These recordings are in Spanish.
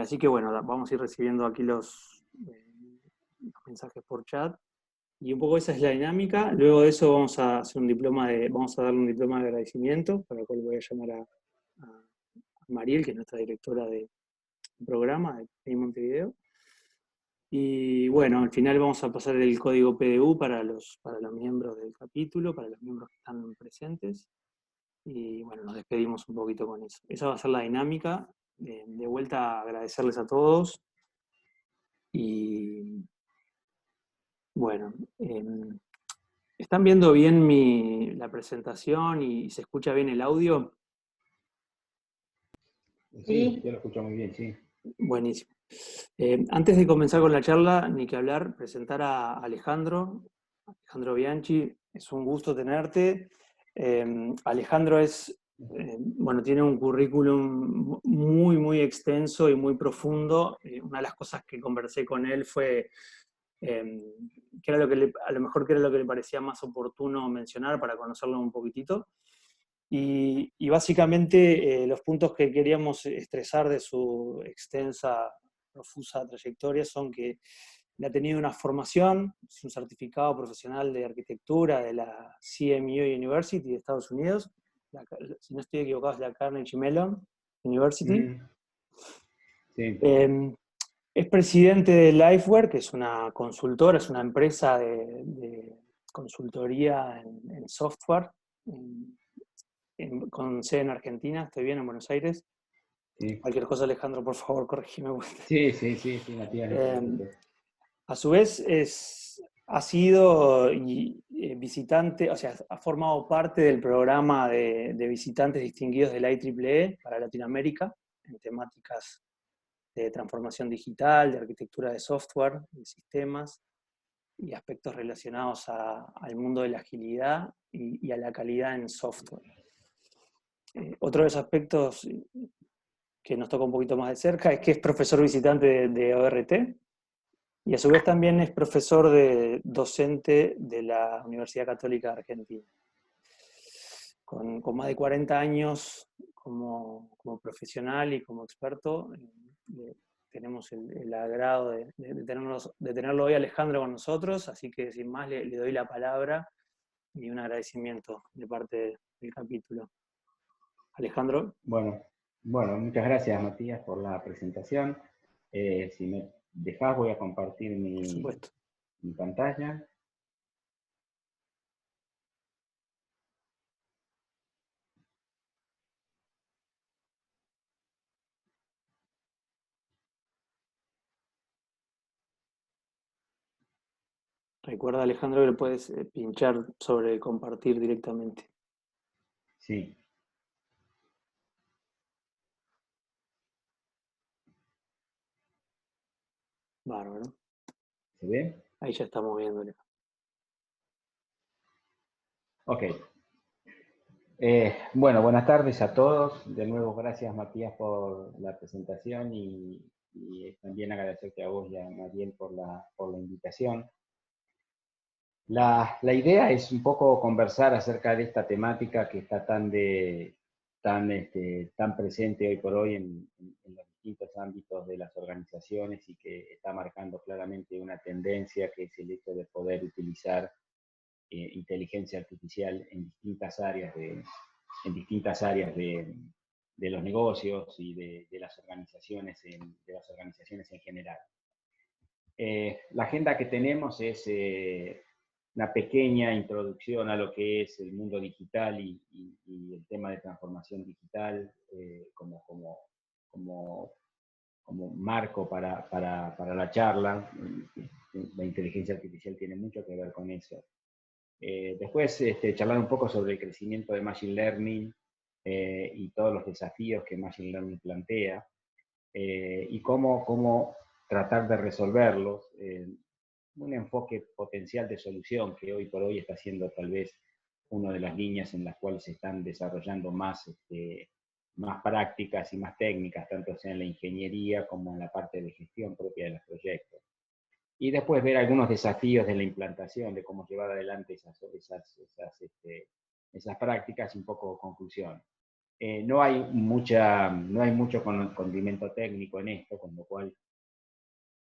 Así que bueno, vamos a ir recibiendo aquí los mensajes por chat. Y un poco esa es la dinámica. Luego de eso vamos a hacer vamos a darle un diploma de agradecimiento, para el cual voy a llamar a Mariel, que es nuestra directora de programa de Montevideo. Y bueno, al final vamos a pasar el código PDU para los miembros del capítulo, para los miembros que están presentes. Y bueno, nos despedimos un poquito con eso. Esa va a ser la dinámica. De vuelta, agradecerles a todos. Y bueno, ¿están viendo bien la presentación y se escucha bien el audio? Sí, yo lo escucho muy bien, sí. Buenísimo. Antes de comenzar con la charla, ni que hablar, presentar a Alejandro Bianchi. Es un gusto tenerte. Alejandro tiene un currículum muy, muy extenso y muy profundo. Una de las cosas que conversé con él fue que era a lo mejor que era lo que le parecía más oportuno mencionar para conocerlo un poquitito. Y básicamente los puntos que queríamos estresar de su extensa, profusa trayectoria son que él ha tenido una formación, es un certificado profesional de arquitectura de la CMU University de Estados Unidos, si no estoy equivocado es la Carnegie Mellon University. Sí. Es presidente de Lifeware, que es una consultora, es una empresa de consultoría en software, con sede en Argentina. ¿Estoy bien en Buenos Aires? Sí. Cualquier cosa, Alejandro, por favor, corregime. Sí, Matías, no te preocupes. A su vez, ha sido visitante, o sea, ha formado parte del programa de visitantes distinguidos del IEEE para Latinoamérica, en temáticas de transformación digital, de arquitectura de software, de sistemas, y aspectos relacionados al mundo de la agilidad y a la calidad en software. Otro de los aspectos que nos toca un poquito más de cerca es que es profesor visitante de ORT, y a su vez también es profesor docente de la Universidad Católica de Argentina. Con más de 40 años como profesional y como experto, tenemos el agrado de tenerlo hoy, Alejandro, con nosotros, así que sin más le doy la palabra y un agradecimiento de parte del capítulo. Alejandro. Bueno, muchas gracias, Matías, por la presentación. Si me dejas, voy a compartir mi pantalla. Recuerda, Alejandro, que le puedes pinchar sobre compartir directamente. Sí. Bárbaro. ¿Se ve? Ahí ya estamos viéndole. Ok. Bueno, buenas tardes a todos. De nuevo, gracias, Matías, por la presentación y también agradecerte a vos y a Mariel por la invitación. La idea es un poco conversar acerca de esta temática que está tan presente hoy por hoy en los distintos ámbitos de las organizaciones y que está marcando claramente una tendencia, que es el hecho de poder utilizar inteligencia artificial en distintas áreas de los negocios y de las organizaciones en general. La agenda que tenemos es una pequeña introducción a lo que es el mundo digital y el tema de transformación digital como marco para la charla. La inteligencia artificial tiene mucho que ver con eso. Después charlar un poco sobre el crecimiento de Machine Learning y todos los desafíos que Machine Learning plantea y cómo tratar de resolverlos. Un enfoque potencial de solución que hoy por hoy está siendo tal vez una de las líneas en las cuales se están desarrollando más prácticas y más técnicas, tanto sea en la ingeniería como en la parte de gestión propia de los proyectos. Y después ver algunos desafíos de la implantación, de cómo llevar adelante esas prácticas y un poco conclusión. No hay mucho condimento técnico en esto, con lo cual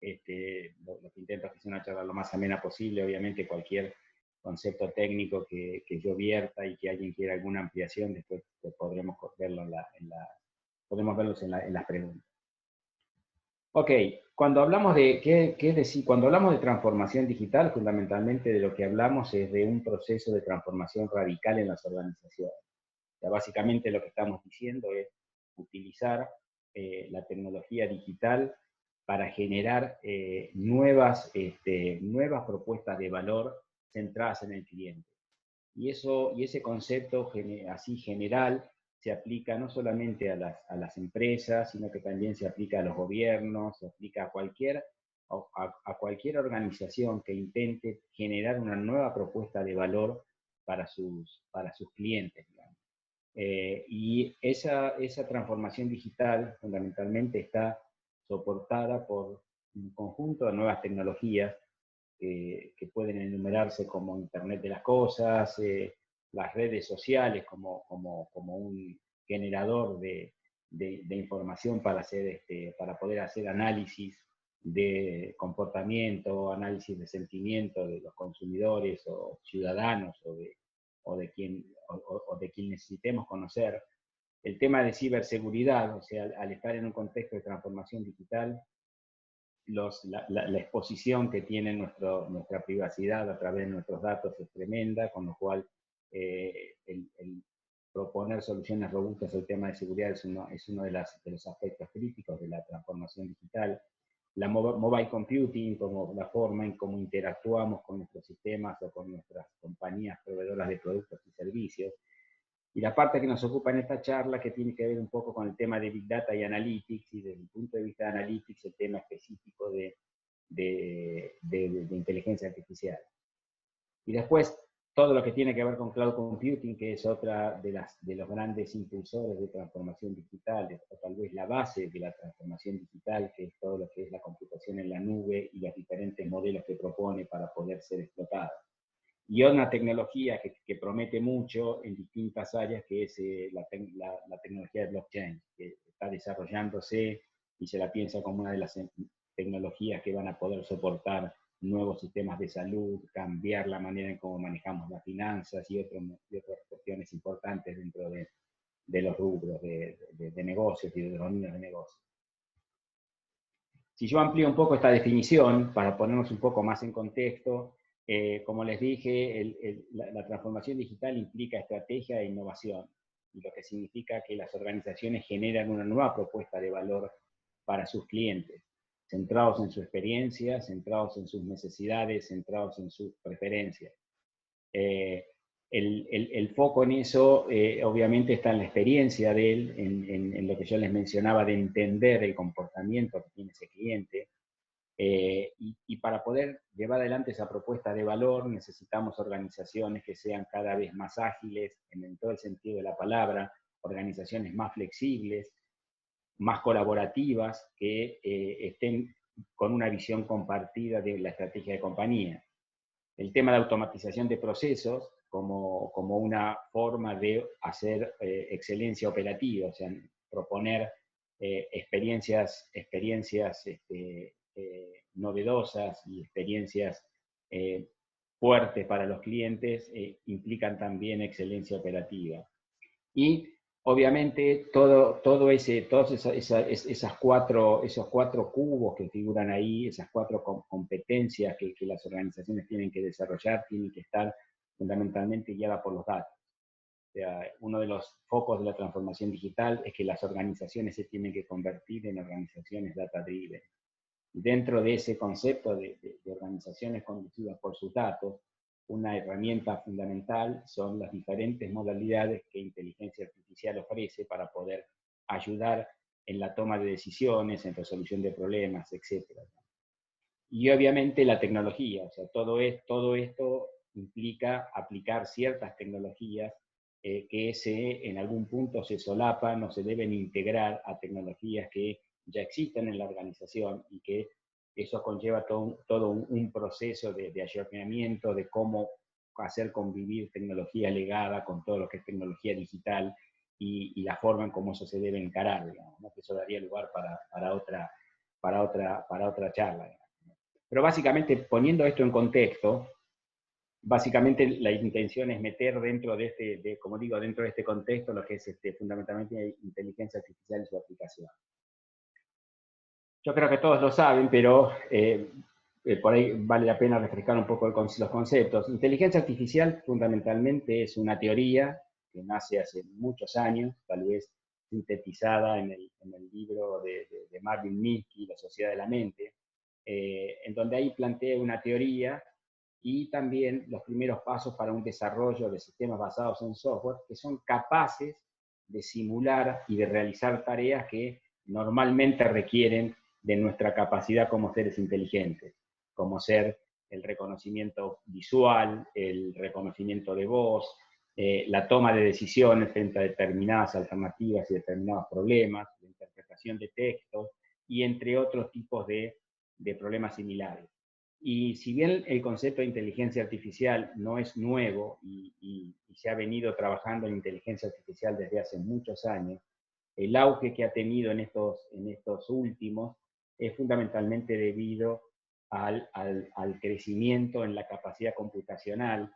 lo que intento es que sea una charla lo más amena posible. Obviamente cualquier concepto técnico que yo vierta y que alguien quiera alguna ampliación, después podremos verlo podemos verlos en las preguntas. Ok, cuando hablamos cuando hablamos de transformación digital, fundamentalmente de lo que hablamos es de un proceso de transformación radical en las organizaciones. O sea, básicamente lo que estamos diciendo es utilizar la tecnología digital para generar nuevas propuestas de valor centradas en el cliente. Y ese concepto así general se aplica no solamente a las empresas, sino que también se aplica a los gobiernos, se aplica a cualquier organización que intente generar una nueva propuesta de valor para sus clientes, digamos. Y esa transformación digital fundamentalmente está soportada por un conjunto de nuevas tecnologías que pueden enumerarse como Internet de las Cosas, las redes sociales como un generador de información para poder hacer análisis de comportamiento, análisis de sentimiento de los consumidores o ciudadanos o de quien necesitemos conocer. El tema de ciberseguridad, o sea, al estar en un contexto de transformación digital, la exposición que tiene nuestra privacidad a través de nuestros datos es tremenda, con lo cual el proponer soluciones robustas al tema de seguridad es uno de los aspectos críticos de la transformación digital. La mobile computing, como la forma en cómo interactuamos con nuestros sistemas o con nuestras compañías proveedoras de productos y servicios. Y la parte que nos ocupa en esta charla, que tiene que ver un poco con el tema de Big Data y Analytics, y desde el punto de vista de Analytics, el tema específico de inteligencia artificial. Y después, todo lo que tiene que ver con Cloud Computing, que es otra de los grandes impulsores de transformación digital, o tal vez la base de la transformación digital, que es todo lo que es la computación en la nube y los diferentes modelos que propone para poder ser explotada. Y una tecnología que promete mucho en distintas áreas, que es la tecnología de blockchain, que está desarrollándose y se la piensa como una de las tecnologías que van a poder soportar nuevos sistemas de salud, cambiar la manera en cómo manejamos las finanzas y otras cuestiones importantes dentro de los rubros de negocios y de los niños de negocios. Si yo amplío un poco esta definición para ponernos un poco más en contexto, como les dije, la transformación digital implica estrategia e innovación, y lo que significa que las organizaciones generan una nueva propuesta de valor para sus clientes, centrados en su experiencia, centrados en sus necesidades, centrados en sus preferencias. El foco en eso, obviamente, está en la experiencia de él, en lo que yo les mencionaba de entender el comportamiento que tiene ese cliente. Y para poder llevar adelante esa propuesta de valor necesitamos organizaciones que sean cada vez más ágiles, en todo el sentido de la palabra, organizaciones más flexibles, más colaborativas, que estén con una visión compartida de la estrategia de compañía. El tema de automatización de procesos como una forma de hacer excelencia operativa, o sea, proponer experiencias novedosas y experiencias fuertes para los clientes, implican también excelencia operativa. Y obviamente todos esos cuatro cubos que figuran ahí, esas cuatro competencias que las organizaciones tienen que desarrollar, tienen que estar fundamentalmente guiadas por los datos. O sea, uno de los focos de la transformación digital es que las organizaciones se tienen que convertir en organizaciones data-driven. Dentro de ese concepto de organizaciones conducidas por sus datos, una herramienta fundamental son las diferentes modalidades que inteligencia artificial ofrece para poder ayudar en la toma de decisiones, en resolución de problemas, etc. Y obviamente la tecnología, o sea, todo esto implica aplicar ciertas tecnologías que en algún punto se solapan o se deben integrar a tecnologías que ya existen en la organización, y que eso conlleva todo un proceso de ayornamiento de cómo hacer convivir tecnología legada con todo lo que es tecnología digital, y la forma en cómo eso se debe encarar, digamos, ¿no? Que eso daría lugar para otra charla, digamos. Pero básicamente, poniendo esto en contexto, básicamente la intención es meter dentro de este, como digo, dentro de este contexto lo que es fundamentalmente inteligencia artificial y su aplicación. Yo creo que todos lo saben, pero por ahí vale la pena refrescar un poco los conceptos. Inteligencia artificial fundamentalmente es una teoría que nace hace muchos años, tal vez sintetizada en el libro de Marvin Minsky, La Sociedad de la Mente, en donde ahí plantea una teoría y también los primeros pasos para un desarrollo de sistemas basados en software que son capaces de simular y de realizar tareas que normalmente requieren de nuestra capacidad como seres inteligentes, como ser el reconocimiento visual, el reconocimiento de voz, la toma de decisiones frente a determinadas alternativas y determinados problemas, la interpretación de textos y entre otros tipos de problemas similares. Y si bien el concepto de inteligencia artificial no es nuevo y se ha venido trabajando en inteligencia artificial desde hace muchos años, el auge que ha tenido en estos últimos es fundamentalmente debido al crecimiento en la capacidad computacional,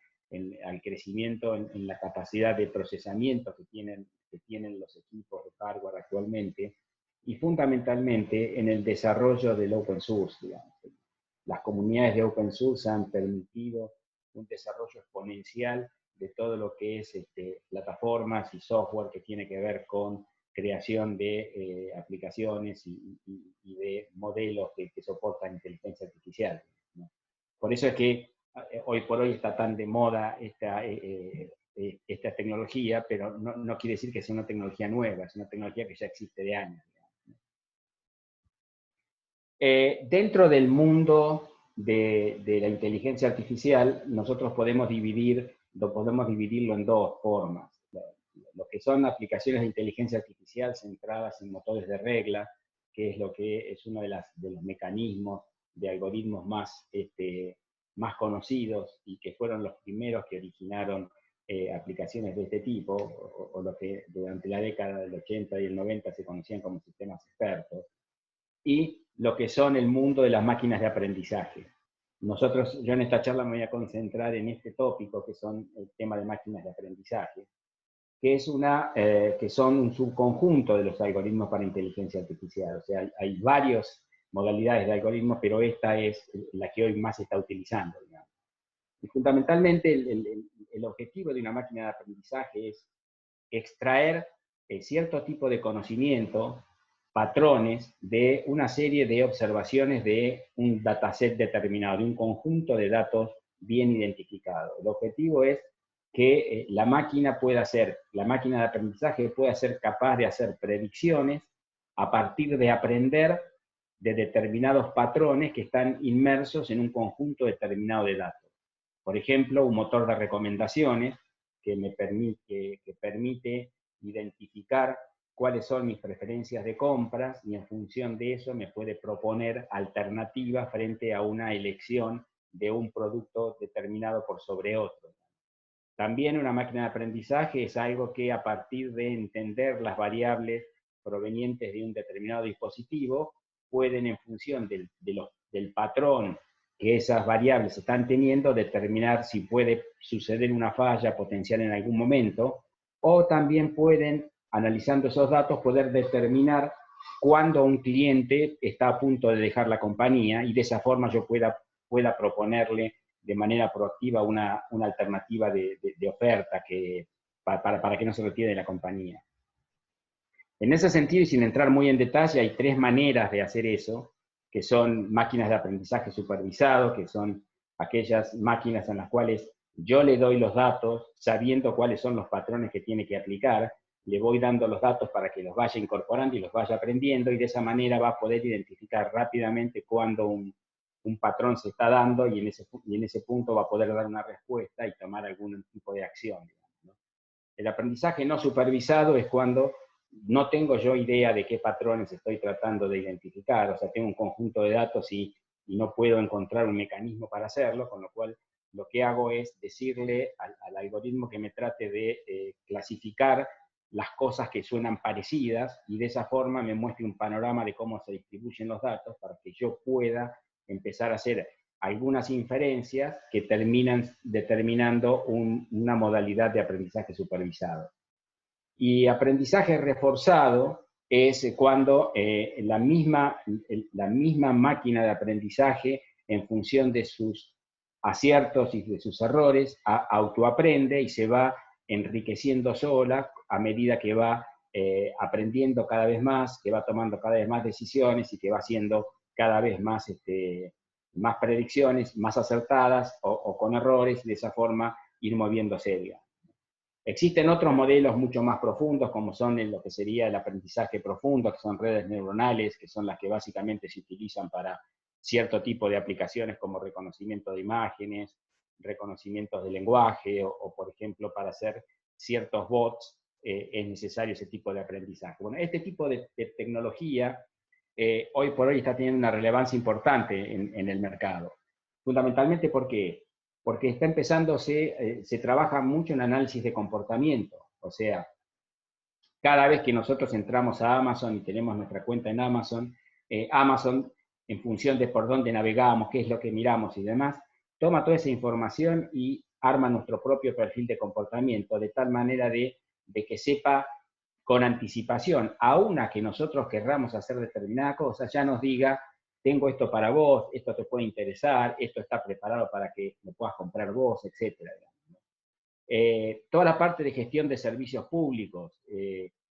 al crecimiento en la capacidad de procesamiento que tienen los equipos de hardware actualmente, y fundamentalmente en el desarrollo del open source, digamos. Las comunidades de open source han permitido un desarrollo exponencial de todo lo que es plataformas y software que tiene que ver con creación de aplicaciones y de modelos que soportan inteligencia artificial, ¿no? Por eso es que hoy por hoy está tan de moda esta tecnología, pero no quiere decir que sea una tecnología nueva, es una tecnología que ya existe de años. Dentro del mundo de la inteligencia artificial, nosotros podemos dividirlo en dos formas. Lo que son aplicaciones de inteligencia artificial centradas en motores de regla, que es lo que es uno de los mecanismos de algoritmos más conocidos y que fueron los primeros que originaron aplicaciones de este tipo, o lo que durante la década del 80 y el 90 se conocían como sistemas expertos, y lo que son el mundo de las máquinas de aprendizaje. Yo en esta charla me voy a concentrar en este tópico, que son el tema de máquinas de aprendizaje, que son un subconjunto de los algoritmos para inteligencia artificial. O sea, hay varias modalidades de algoritmos, pero esta es la que hoy más se está utilizando, digamos. Y fundamentalmente el objetivo de una máquina de aprendizaje es extraer cierto tipo de conocimiento, patrones de una serie de observaciones de un dataset determinado, de un conjunto de datos bien identificados. El objetivo es que la máquina de aprendizaje pueda ser capaz de hacer predicciones a partir de aprender de determinados patrones que están inmersos en un conjunto determinado de datos. Por ejemplo, un motor de recomendaciones que permite identificar cuáles son mis preferencias de compras y en función de eso me puede proponer alternativas frente a una elección de un producto determinado por sobre otro. También una máquina de aprendizaje es algo que a partir de entender las variables provenientes de un determinado dispositivo, pueden en función del patrón que esas variables están teniendo, determinar si puede suceder una falla potencial en algún momento, o también pueden, analizando esos datos, poder determinar cuándo un cliente está a punto de dejar la compañía y de esa forma yo pueda proponerle de manera proactiva una alternativa de oferta para que no se retire de la compañía. En ese sentido, y sin entrar muy en detalle, hay tres maneras de hacer eso, que son máquinas de aprendizaje supervisado, que son aquellas máquinas en las cuales yo le doy los datos sabiendo cuáles son los patrones que tiene que aplicar, le voy dando los datos para que los vaya incorporando y los vaya aprendiendo, y de esa manera va a poder identificar rápidamente cuando un patrón se está dando y en ese punto va a poder dar una respuesta y tomar algún tipo de acción, digamos, ¿no? El aprendizaje no supervisado es cuando no tengo yo idea de qué patrones estoy tratando de identificar, o sea, tengo un conjunto de datos y no puedo encontrar un mecanismo para hacerlo, con lo cual lo que hago es decirle al algoritmo que me trate de clasificar las cosas que suenan parecidas y de esa forma me muestre un panorama de cómo se distribuyen los datos para que yo pueda empezar a hacer algunas inferencias que terminan determinando una modalidad de aprendizaje supervisado. Y aprendizaje reforzado es cuando la misma máquina de aprendizaje, en función de sus aciertos y de sus errores, autoaprende y se va enriqueciendo sola a medida que va aprendiendo cada vez más, que va tomando cada vez más decisiones y que va haciendo cada vez más, más predicciones, más acertadas o con errores, y de esa forma ir moviéndose, digamos. Existen otros modelos mucho más profundos, como son lo que sería el aprendizaje profundo, que son redes neuronales, que son las que básicamente se utilizan para cierto tipo de aplicaciones como reconocimiento de imágenes, reconocimientos de lenguaje, o por ejemplo, para hacer ciertos bots es necesario ese tipo de aprendizaje. Bueno, este tipo de tecnología hoy por hoy está teniendo una relevancia importante en el mercado. Fundamentalmente, ¿por qué? Porque está empezando, se trabaja mucho en análisis de comportamiento. O sea, cada vez que nosotros entramos a Amazon y tenemos nuestra cuenta en Amazon, Amazon, en función de por dónde navegamos, qué es lo que miramos y demás, toma toda esa información y arma nuestro propio perfil de comportamiento, de tal manera de que sepa con anticipación, aún a que nosotros querramos hacer determinada cosa, ya nos diga: tengo esto para vos, esto te puede interesar, esto está preparado para que lo puedas comprar vos, etc. Toda la parte de gestión de servicios públicos,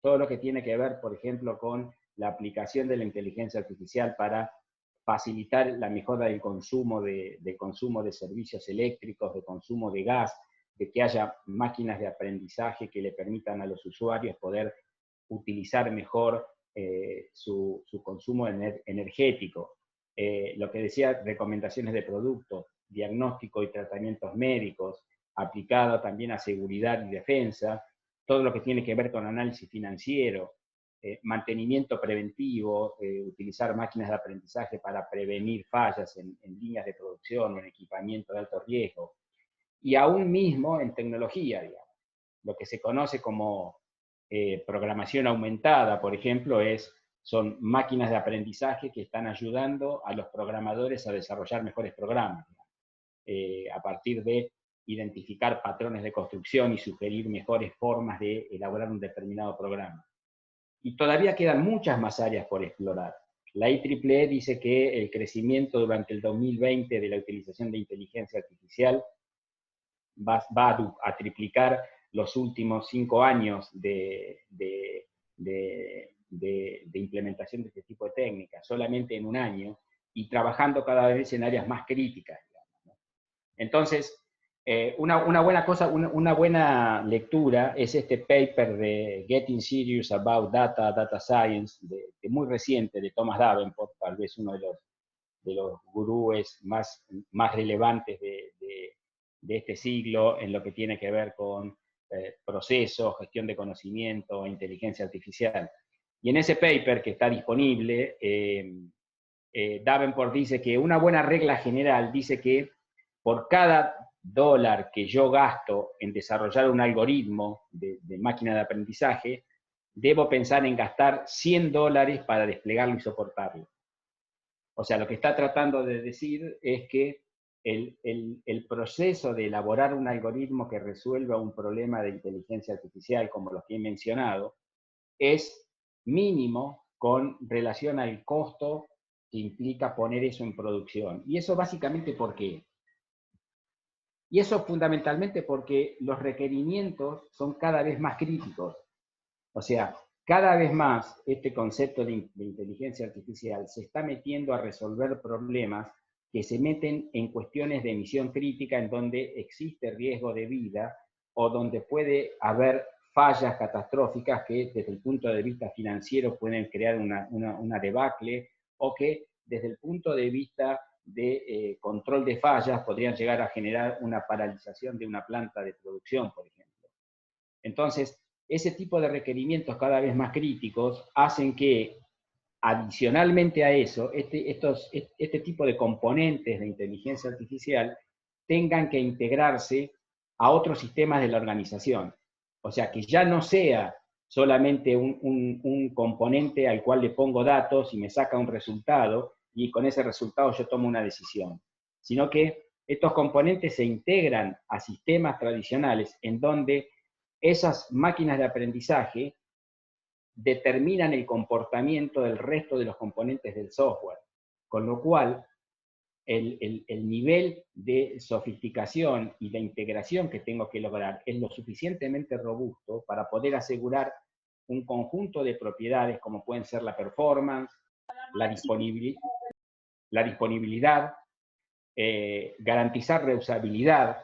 todo lo que tiene que ver, por ejemplo, con la aplicación de la inteligencia artificial para facilitar la mejora del consumo de servicios eléctricos, de consumo de gas, de que haya máquinas de aprendizaje que le permitan a los usuarios poder utilizar mejor su consumo energético. Lo que decía, recomendaciones de productos, diagnóstico y tratamientos médicos, aplicado también a seguridad y defensa, todo lo que tiene que ver con análisis financiero, mantenimiento preventivo, utilizar máquinas de aprendizaje para prevenir fallas en líneas de producción o en equipamiento de alto riesgo, y aún mismo en tecnología, digamos. Lo que se conoce como programación aumentada, por ejemplo, son máquinas de aprendizaje que están ayudando a los programadores a desarrollar mejores programas, a partir de identificar patrones de construcción y sugerir mejores formas de elaborar un determinado programa. Y todavía quedan muchas más áreas por explorar. La IEEE dice que el crecimiento durante el 2020 de la utilización de inteligencia artificial va a triplicar los últimos 5 años de implementación de este tipo de técnicas, solamente en un año, y trabajando cada vez en áreas más críticas, digamos, ¿no? Entonces, una buena lectura es este paper de Getting Serious About Data Science, muy reciente, de Thomas Davenport, tal vez uno de los gurúes más relevantes de este siglo en lo que tiene que ver con procesos, gestión de conocimiento, inteligencia artificial. Y en ese paper que está disponible, Davenport dice que una buena regla general dice que por cada dólar que yo gasto en desarrollar un algoritmo de máquina de aprendizaje, debo pensar en gastar $100 para desplegarlo y soportarlo. O sea, lo que está tratando de decir es que el proceso de elaborar un algoritmo que resuelva un problema de inteligencia artificial, como los que he mencionado, es mínimo con relación al costo que implica poner eso en producción. Y eso básicamente, ¿por qué? Y eso fundamentalmente porque los requerimientos son cada vez más críticos. O sea, cada vez más este concepto de inteligencia artificial se está metiendo a resolver problemas que se meten en cuestiones de misión crítica, en donde existe riesgo de vida o donde puede haber fallas catastróficas que desde el punto de vista financiero pueden crear una debacle, o que desde el punto de vista de control de fallas podrían llegar a generar una paralización de una planta de producción, por ejemplo. Entonces, ese tipo de requerimientos cada vez más críticos hacen que, adicionalmente a eso, este tipo de componentes de inteligencia artificial tengan que integrarse a otros sistemas de la organización. O sea, que ya no sea solamente un componente al cual le pongo datos y me saca un resultado, y con ese resultado yo tomo una decisión, sino que estos componentes se integran a sistemas tradicionales en donde esas máquinas de aprendizaje determinan el comportamiento del resto de los componentes del software, con lo cual el nivel de sofisticación y de integración que tengo que lograr es lo suficientemente robusto para poder asegurar un conjunto de propiedades como pueden ser la performance, la disponibilidad, garantizar reusabilidad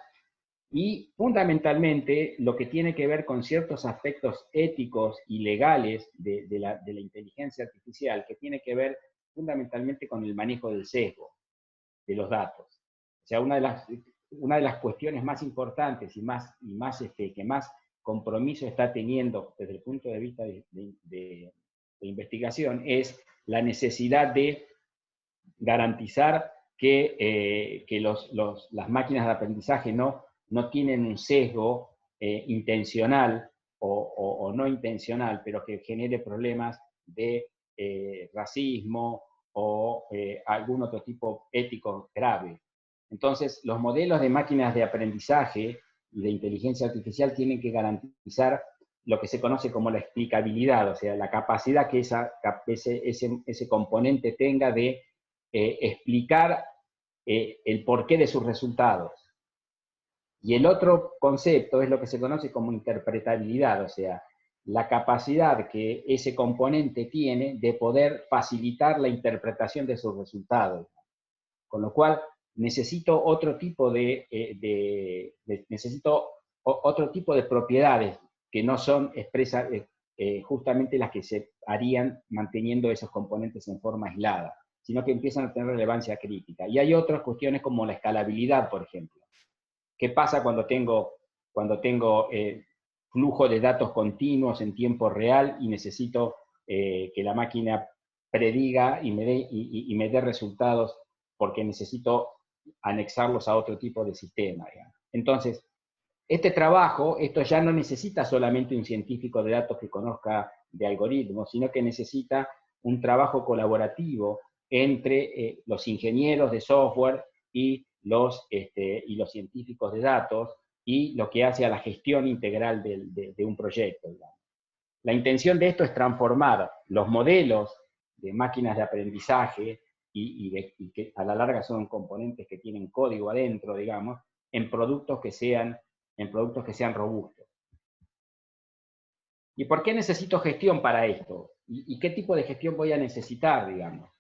y fundamentalmente lo que tiene que ver con ciertos aspectos éticos y legales de la inteligencia artificial, que tiene que ver fundamentalmente con el manejo del sesgo de los datos. O sea, una de las cuestiones más importantes que más compromiso está teniendo desde el punto de vista de investigación es la necesidad de garantizar que las máquinas de aprendizaje no tienen un sesgo intencional o no intencional, pero que genere problemas de racismo o algún otro tipo ético grave. Entonces, los modelos de máquinas de aprendizaje y de inteligencia artificial tienen que garantizar lo que se conoce como la explicabilidad, o sea, la capacidad que ese componente tenga de explicar el porqué de sus resultados. Y el otro concepto es lo que se conoce como interpretabilidad, o sea, la capacidad que ese componente tiene de poder facilitar la interpretación de sus resultados. Con lo cual, necesito otro tipo de propiedades que no son expresas justamente las que se harían manteniendo esos componentes en forma aislada, sino que empiezan a tener relevancia crítica. Y hay otras cuestiones como la escalabilidad, por ejemplo. ¿Qué pasa cuando tengo flujo de datos continuos en tiempo real y necesito que la máquina prediga y me dé resultados porque necesito anexarlos a otro tipo de sistema, digamos? Entonces, esto ya no necesita solamente un científico de datos que conozca de algoritmos, sino que necesita un trabajo colaborativo entre los ingenieros de software y los científicos de datos, y lo que hace a la gestión integral de un proyecto, digamos. La intención de esto es transformar los modelos de máquinas de aprendizaje y que a la larga son componentes que tienen código adentro, digamos, en productos que sean robustos. ¿Y por qué necesito gestión para esto? ¿Y qué tipo de gestión voy a necesitar, digamos?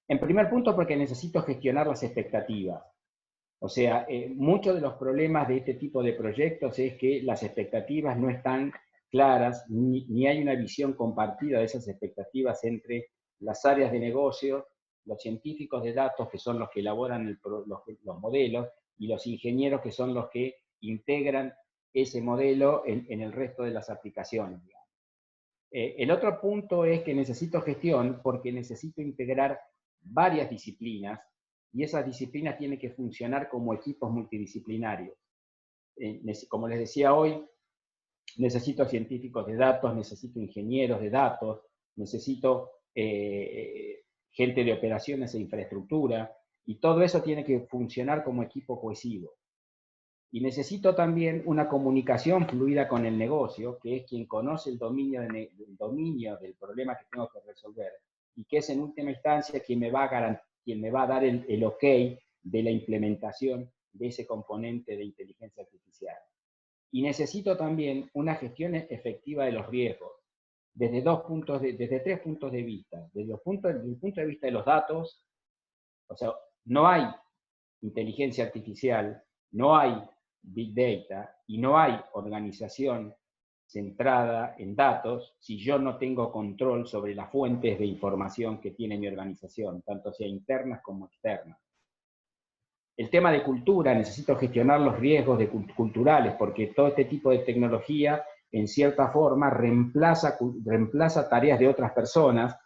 En primer punto, porque necesito gestionar las expectativas. O sea, muchos de los problemas de este tipo de proyectos es que las expectativas no están claras, ni hay una visión compartida de esas expectativas entre las áreas de negocio, los científicos de datos, que son los que elaboran los modelos, y los ingenieros, que son los que integran ese modelo en el resto de las aplicaciones, digamos. El otro punto es que necesito gestión porque necesito integrar varias disciplinas, y esas disciplinas tienen que funcionar como equipos multidisciplinarios. Como les decía hoy, necesito científicos de datos, necesito ingenieros de datos, necesito gente de operaciones e infraestructura, y todo eso tiene que funcionar como equipo cohesivo. Y necesito también una comunicación fluida con el negocio, que es quien conoce el dominio del problema que tengo que resolver, y que es en última instancia quien me va a dar el ok de la implementación de ese componente de inteligencia artificial. Y necesito también una gestión efectiva de los riesgos, desde tres puntos de vista. Desde el punto de vista de los datos, o sea, no hay inteligencia artificial, no hay Big Data y no hay organización centrada en datos si yo no tengo control sobre las fuentes de información que tiene mi organización, tanto sea internas como externas. El tema de cultura, necesito gestionar los riesgos culturales, porque todo este tipo de tecnología, en cierta forma, reemplaza tareas de otras personas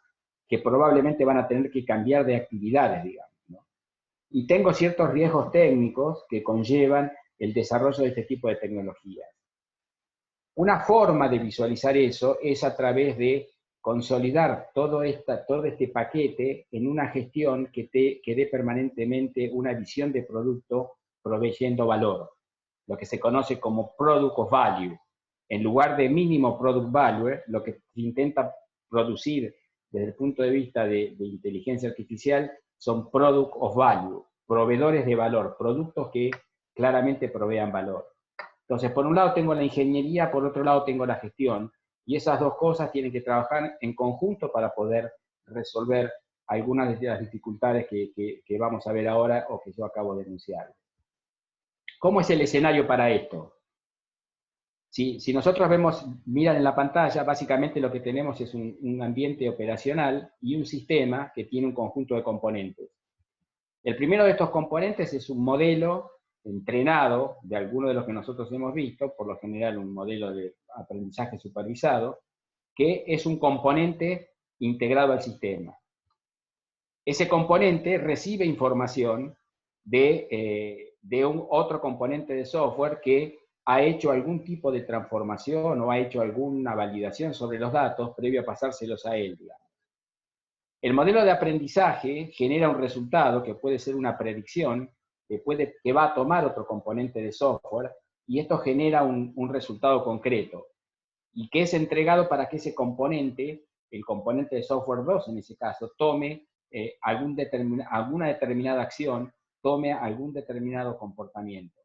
que probablemente van a tener que cambiar de actividades, digamos, ¿no? Y tengo ciertos riesgos técnicos que conllevan el desarrollo de este tipo de tecnologías. Una forma de visualizar eso es a través de consolidar todo este paquete en una gestión que dé permanentemente una visión de producto proveyendo valor, lo que se conoce como Product of Value. En lugar de mínimo Product Value, lo que se intenta producir desde el punto de vista de inteligencia artificial son Product of Value, proveedores de valor, productos que claramente provean valor. Entonces, por un lado tengo la ingeniería, por otro lado tengo la gestión, y esas dos cosas tienen que trabajar en conjunto para poder resolver algunas de las dificultades que vamos a ver ahora o que yo acabo de enunciar. ¿Cómo es el escenario para esto? Si nosotros miran en la pantalla, básicamente lo que tenemos es un ambiente operacional y un sistema que tiene un conjunto de componentes. El primero de estos componentes es un modelo entrenado de alguno de los que nosotros hemos visto, por lo general un modelo de aprendizaje supervisado, que es un componente integrado al sistema. Ese componente recibe información de un otro componente de software que ha hecho algún tipo de transformación o ha hecho alguna validación sobre los datos previo a pasárselos a él, digamos. El modelo de aprendizaje genera un resultado que puede ser una predicción, que va a tomar otro componente de software, y esto genera un resultado concreto, y que es entregado para que ese componente, el componente de software 2 en ese caso, tome alguna determinada acción, tome algún determinado comportamiento.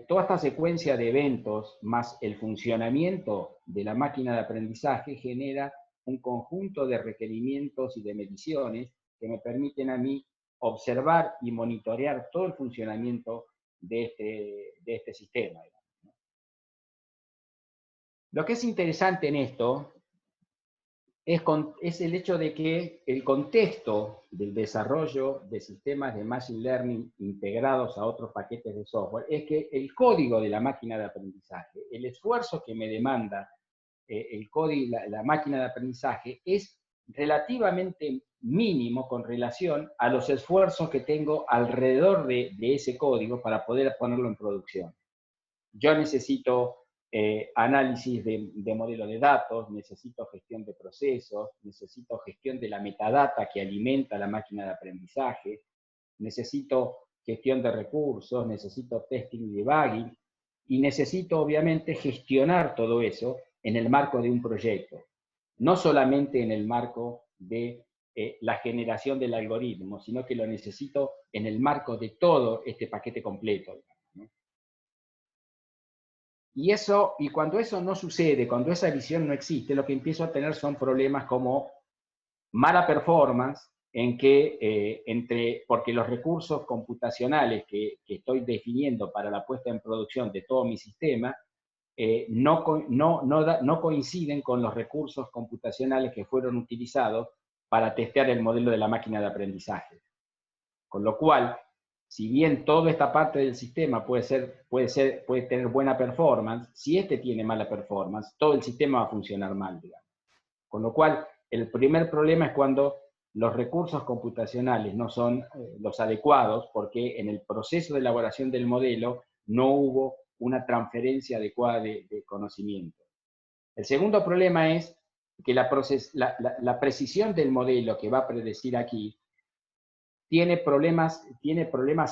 Toda esta secuencia de eventos más el funcionamiento de la máquina de aprendizaje genera un conjunto de requerimientos y de mediciones que me permiten a mí observar y monitorear todo el funcionamiento de este sistema. Lo que es interesante en esto es el hecho de que el contexto del desarrollo de sistemas de Machine Learning integrados a otros paquetes de software es que el código de la máquina de aprendizaje, el esfuerzo que me demanda el código, la máquina de aprendizaje, es relativamente mínimo con relación a los esfuerzos que tengo alrededor de ese código para poder ponerlo en producción. Yo necesito análisis de modelo de datos, necesito gestión de procesos, necesito gestión de la metadata que alimenta la máquina de aprendizaje, necesito gestión de recursos, necesito testing y debugging, y necesito obviamente gestionar todo eso en el marco de un proyecto, no solamente en el marco de la generación del algoritmo, sino que lo necesito en el marco de todo este paquete completo. Y cuando eso no sucede, cuando esa visión no existe, lo que empiezo a tener son problemas como mala performance, porque los recursos computacionales que estoy definiendo para la puesta en producción de todo mi sistema no coinciden con los recursos computacionales que fueron utilizados para testear el modelo de la máquina de aprendizaje. Con lo cual, si bien toda esta parte del sistema puede tener buena performance, si este tiene mala performance, todo el sistema va a funcionar mal, digamos. Con lo cual, el primer problema es cuando los recursos computacionales no son los adecuados, porque en el proceso de elaboración del modelo no hubo una transferencia adecuada de conocimiento. El segundo problema es que la precisión del modelo que va a predecir aquí tiene problemas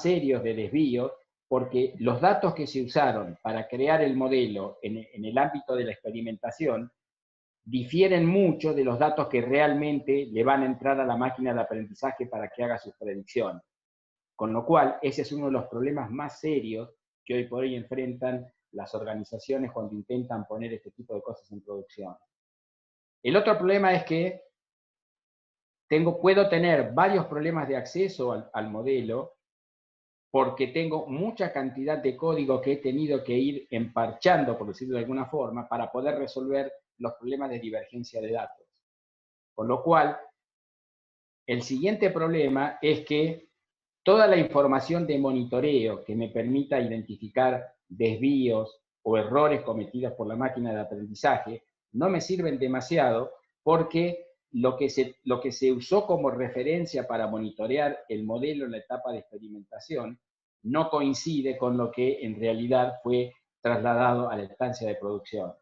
serios de desvío, porque los datos que se usaron para crear el modelo en el ámbito de la experimentación difieren mucho de los datos que realmente le van a entrar a la máquina de aprendizaje para que haga sus predicciones. Con lo cual, ese es uno de los problemas más serios que hoy por hoy enfrentan las organizaciones cuando intentan poner este tipo de cosas en producción. El otro problema es que puedo tener varios problemas de acceso al modelo porque tengo mucha cantidad de código que he tenido que ir emparchando, por decirlo de alguna forma, para poder resolver los problemas de divergencia de datos. Con lo cual, el siguiente problema es que toda la información de monitoreo que me permita identificar desvíos o errores cometidos por la máquina de aprendizaje no me sirven demasiado, porque lo que se usó como referencia para monitorear el modelo en la etapa de experimentación no coincide con lo que en realidad fue trasladado a la instancia de producción.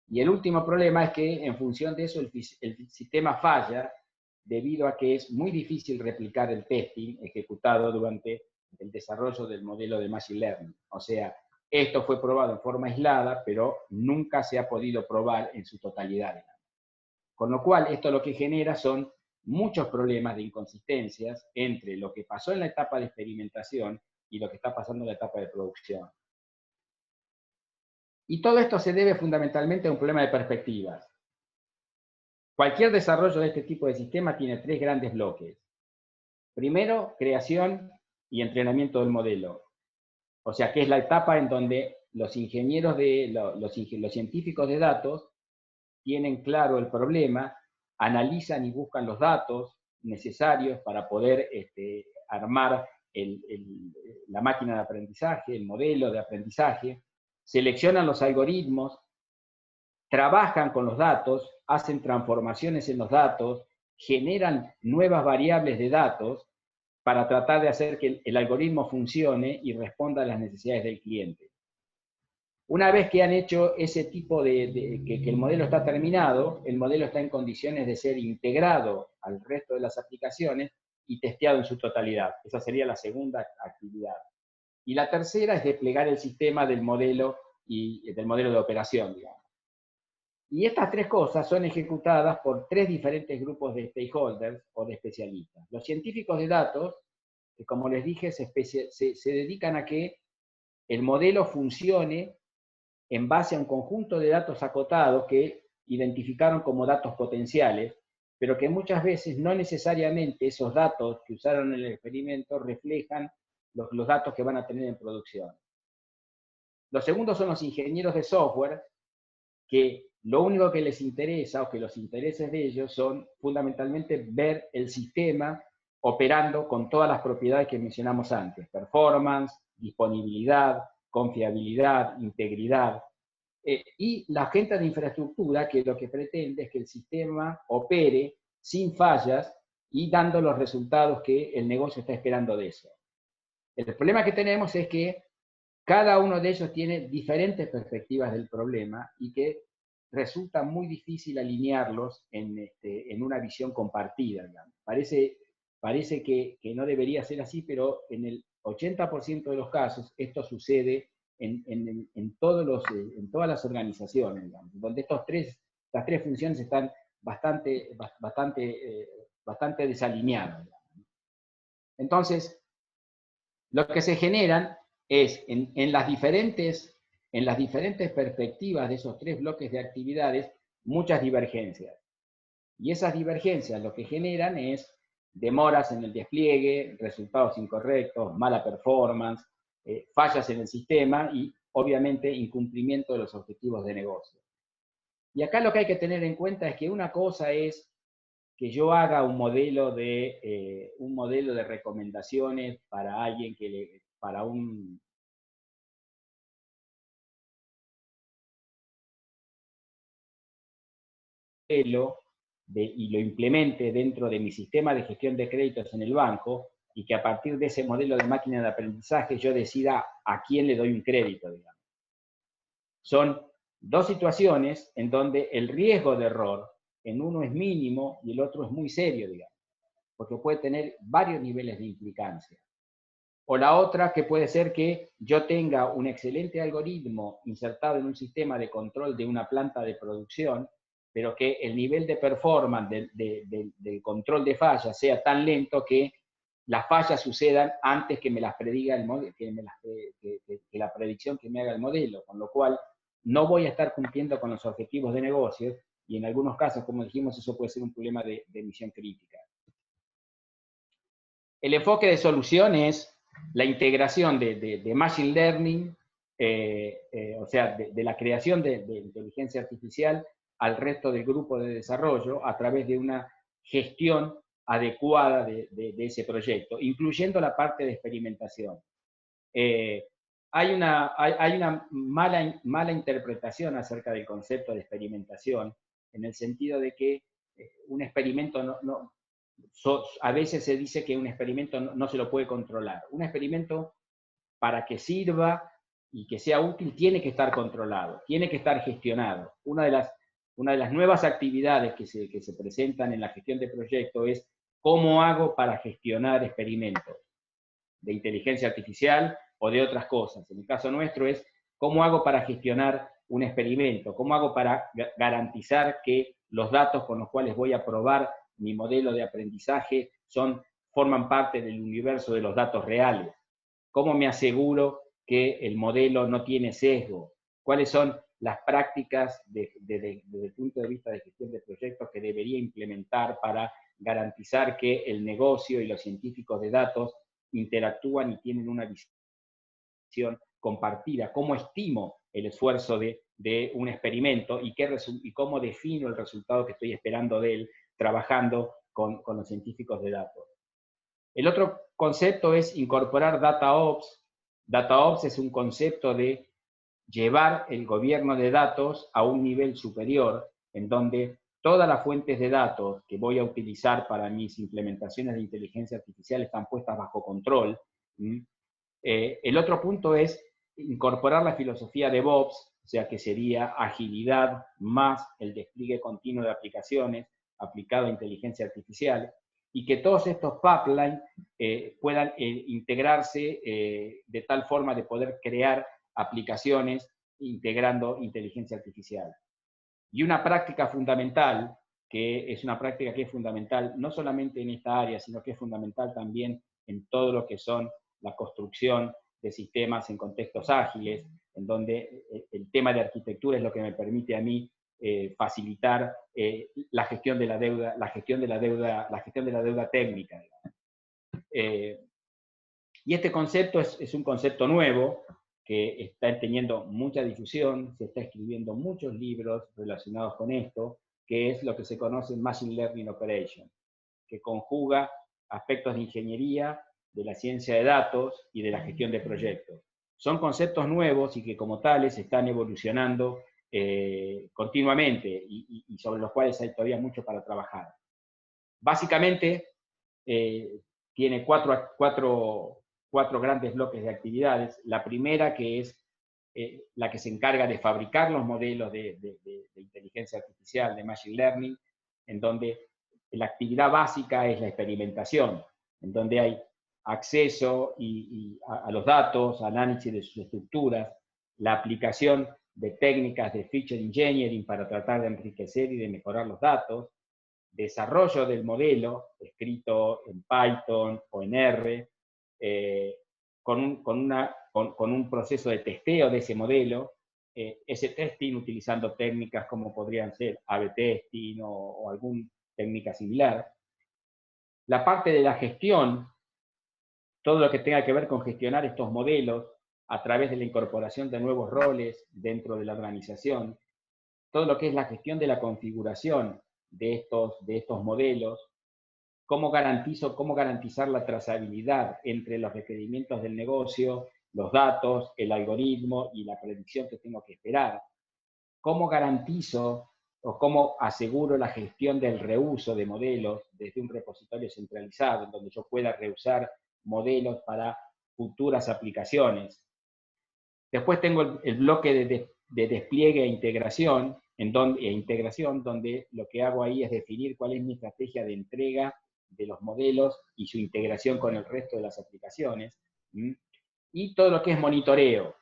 Y el último problema es que en función de eso el sistema falla debido a que es muy difícil replicar el testing ejecutado durante el desarrollo del modelo de Machine Learning. O sea, esto fue probado en forma aislada, pero nunca se ha podido probar en su totalidad. Con lo cual, esto lo que genera son muchos problemas de inconsistencias entre lo que pasó en la etapa de experimentación y lo que está pasando en la etapa de producción. Y todo esto se debe fundamentalmente a un problema de perspectivas. Cualquier desarrollo de este tipo de sistema tiene tres grandes bloques. Primero, creación y entrenamiento del modelo. O sea, que es la etapa en donde los ingenieros, los científicos de datos tienen claro el problema, analizan y buscan los datos necesarios para poder armar la máquina de aprendizaje, el modelo de aprendizaje, seleccionan los algoritmos, trabajan con los datos, hacen transformaciones en los datos, generan nuevas variables de datos para tratar de hacer que el algoritmo funcione y responda a las necesidades del cliente. Una vez que han hecho ese tipo que el modelo está terminado, el modelo está en condiciones de ser integrado al resto de las aplicaciones y testeado en su totalidad. Esa sería la segunda actividad. Y la tercera es desplegar el sistema del modelo de operación, digamos. Y estas tres cosas son ejecutadas por tres diferentes grupos de stakeholders o de especialistas. Los científicos de datos, que como les dije, se dedican a que el modelo funcione en base a un conjunto de datos acotados que identificaron como datos potenciales, pero que muchas veces no necesariamente esos datos que usaron en el experimento reflejan los datos que van a tener en producción. Los segundos son los ingenieros de software, que lo único que les interesa, o que los intereses de ellos, son fundamentalmente ver el sistema operando con todas las propiedades que mencionamos antes: performance, disponibilidad, confiabilidad, integridad. Y la gente de infraestructura, que lo que pretende es que el sistema opere sin fallas y dando los resultados que el negocio está esperando de eso. El problema que tenemos es que cada uno de ellos tiene diferentes perspectivas del problema y que resulta muy difícil alinearlos en una visión compartida, digamos. Parece que no debería ser así, pero en el 80% de los casos esto sucede en todas las organizaciones, digamos, donde estas tres funciones están bastante desalineadas, digamos. Entonces, lo que se generan es en las diferentes perspectivas de esos tres bloques de actividades, muchas divergencias. Y esas divergencias lo que generan es demoras en el despliegue, resultados incorrectos, mala performance, fallas en el sistema y, obviamente, incumplimiento de los objetivos de negocio. Y acá lo que hay que tener en cuenta es que una cosa es que yo haga un modelo de recomendaciones para alguien para un modelo y lo implemente dentro de mi sistema de gestión de créditos en el banco, y que a partir de ese modelo de máquina de aprendizaje yo decida a quién le doy un crédito, digamos. Son dos situaciones en donde el riesgo de error en uno es mínimo y el otro es muy serio, digamos, porque puede tener varios niveles de implicancia. O la otra, que puede ser que yo tenga un excelente algoritmo insertado en un sistema de control de una planta de producción, pero que el nivel de performance del control de fallas sea tan lento que las fallas sucedan antes que me las prediga el modelo, que la predicción que me haga el modelo, con lo cual no voy a estar cumpliendo con los objetivos de negocio, y en algunos casos, como dijimos, eso puede ser un problema de misión crítica. El enfoque de solución es la integración de Machine Learning, o sea, de la creación de inteligencia artificial al resto del grupo de desarrollo a través de una gestión adecuada de ese proyecto, incluyendo la parte de experimentación. Hay una mala interpretación acerca del concepto de experimentación, en el sentido de que un experimento a veces se dice que un experimento no se lo puede controlar. Un experimento, para que sirva y que sea útil, tiene que estar controlado, tiene que estar gestionado. Una de las nuevas actividades que se presentan en la gestión de proyectos es cómo hago para gestionar experimentos de inteligencia artificial o de otras cosas. En el caso nuestro es cómo hago para gestionar un experimento, cómo hago para garantizar que los datos con los cuales voy a probar mi modelo de aprendizaje forman parte del universo de los datos reales. ¿Cómo me aseguro que el modelo no tiene sesgo? ¿Cuáles son las prácticas desde el punto de vista de gestión de proyectos que debería implementar para garantizar que el negocio y los científicos de datos interactúan y tienen una visión compartida? ¿Cómo estimo el esfuerzo de un experimento y cómo defino el resultado que estoy esperando de él trabajando con los científicos de datos? El otro concepto es incorporar DataOps. DataOps es un concepto de llevar el gobierno de datos a un nivel superior, en donde todas las fuentes de datos que voy a utilizar para mis implementaciones de inteligencia artificial están puestas bajo control. El otro punto es incorporar la filosofía de DevOps, o sea que sería agilidad más el despliegue continuo de aplicaciones aplicado a inteligencia artificial, y que todos estos pipelines puedan integrarse de tal forma de poder crear aplicaciones integrando inteligencia artificial. Y una práctica fundamental, que es una práctica que es fundamental no solamente en esta área, sino que es fundamental también en todo lo que son la construcción de sistemas en contextos ágiles, en donde el tema de arquitectura es lo que me permite a mí facilitar la gestión de la deuda, la gestión de la deuda técnica. Y este concepto es un concepto nuevo que está teniendo mucha difusión, se está escribiendo muchos libros relacionados con esto, que es lo que se conoce en Machine Learning Operation, que conjuga aspectos de ingeniería, de la ciencia de datos y de la gestión de proyectos. Son conceptos nuevos y que como tales están evolucionando continuamente y sobre los cuales hay todavía mucho para trabajar. Básicamente, tiene cuatro grandes bloques de actividades. La primera, que es la que se encarga de fabricar los modelos de inteligencia artificial, de Machine Learning, en donde la actividad básica es la experimentación, en donde hay acceso a los datos, análisis de sus estructuras, la aplicación de técnicas de feature engineering para tratar de enriquecer y de mejorar los datos, desarrollo del modelo, escrito en Python o en R, con un proceso de testeo de ese modelo, ese testing utilizando técnicas como podrían ser A/B testing o alguna técnica similar. La parte de la gestión, todo lo que tenga que ver con gestionar estos modelos a través de la incorporación de nuevos roles dentro de la organización, todo lo que es la gestión de la configuración de estos modelos, cómo garantizar la trazabilidad entre los requerimientos del negocio, los datos, el algoritmo y la predicción que tengo que esperar, cómo garantizo o cómo aseguro la gestión del reuso de modelos desde un repositorio centralizado, en donde yo pueda reusar modelos para futuras aplicaciones. Después tengo el bloque de despliegue e integración, donde lo que hago ahí es definir cuál es mi estrategia de entrega de los modelos y su integración con el resto de las aplicaciones. Y todo lo que es monitoreo,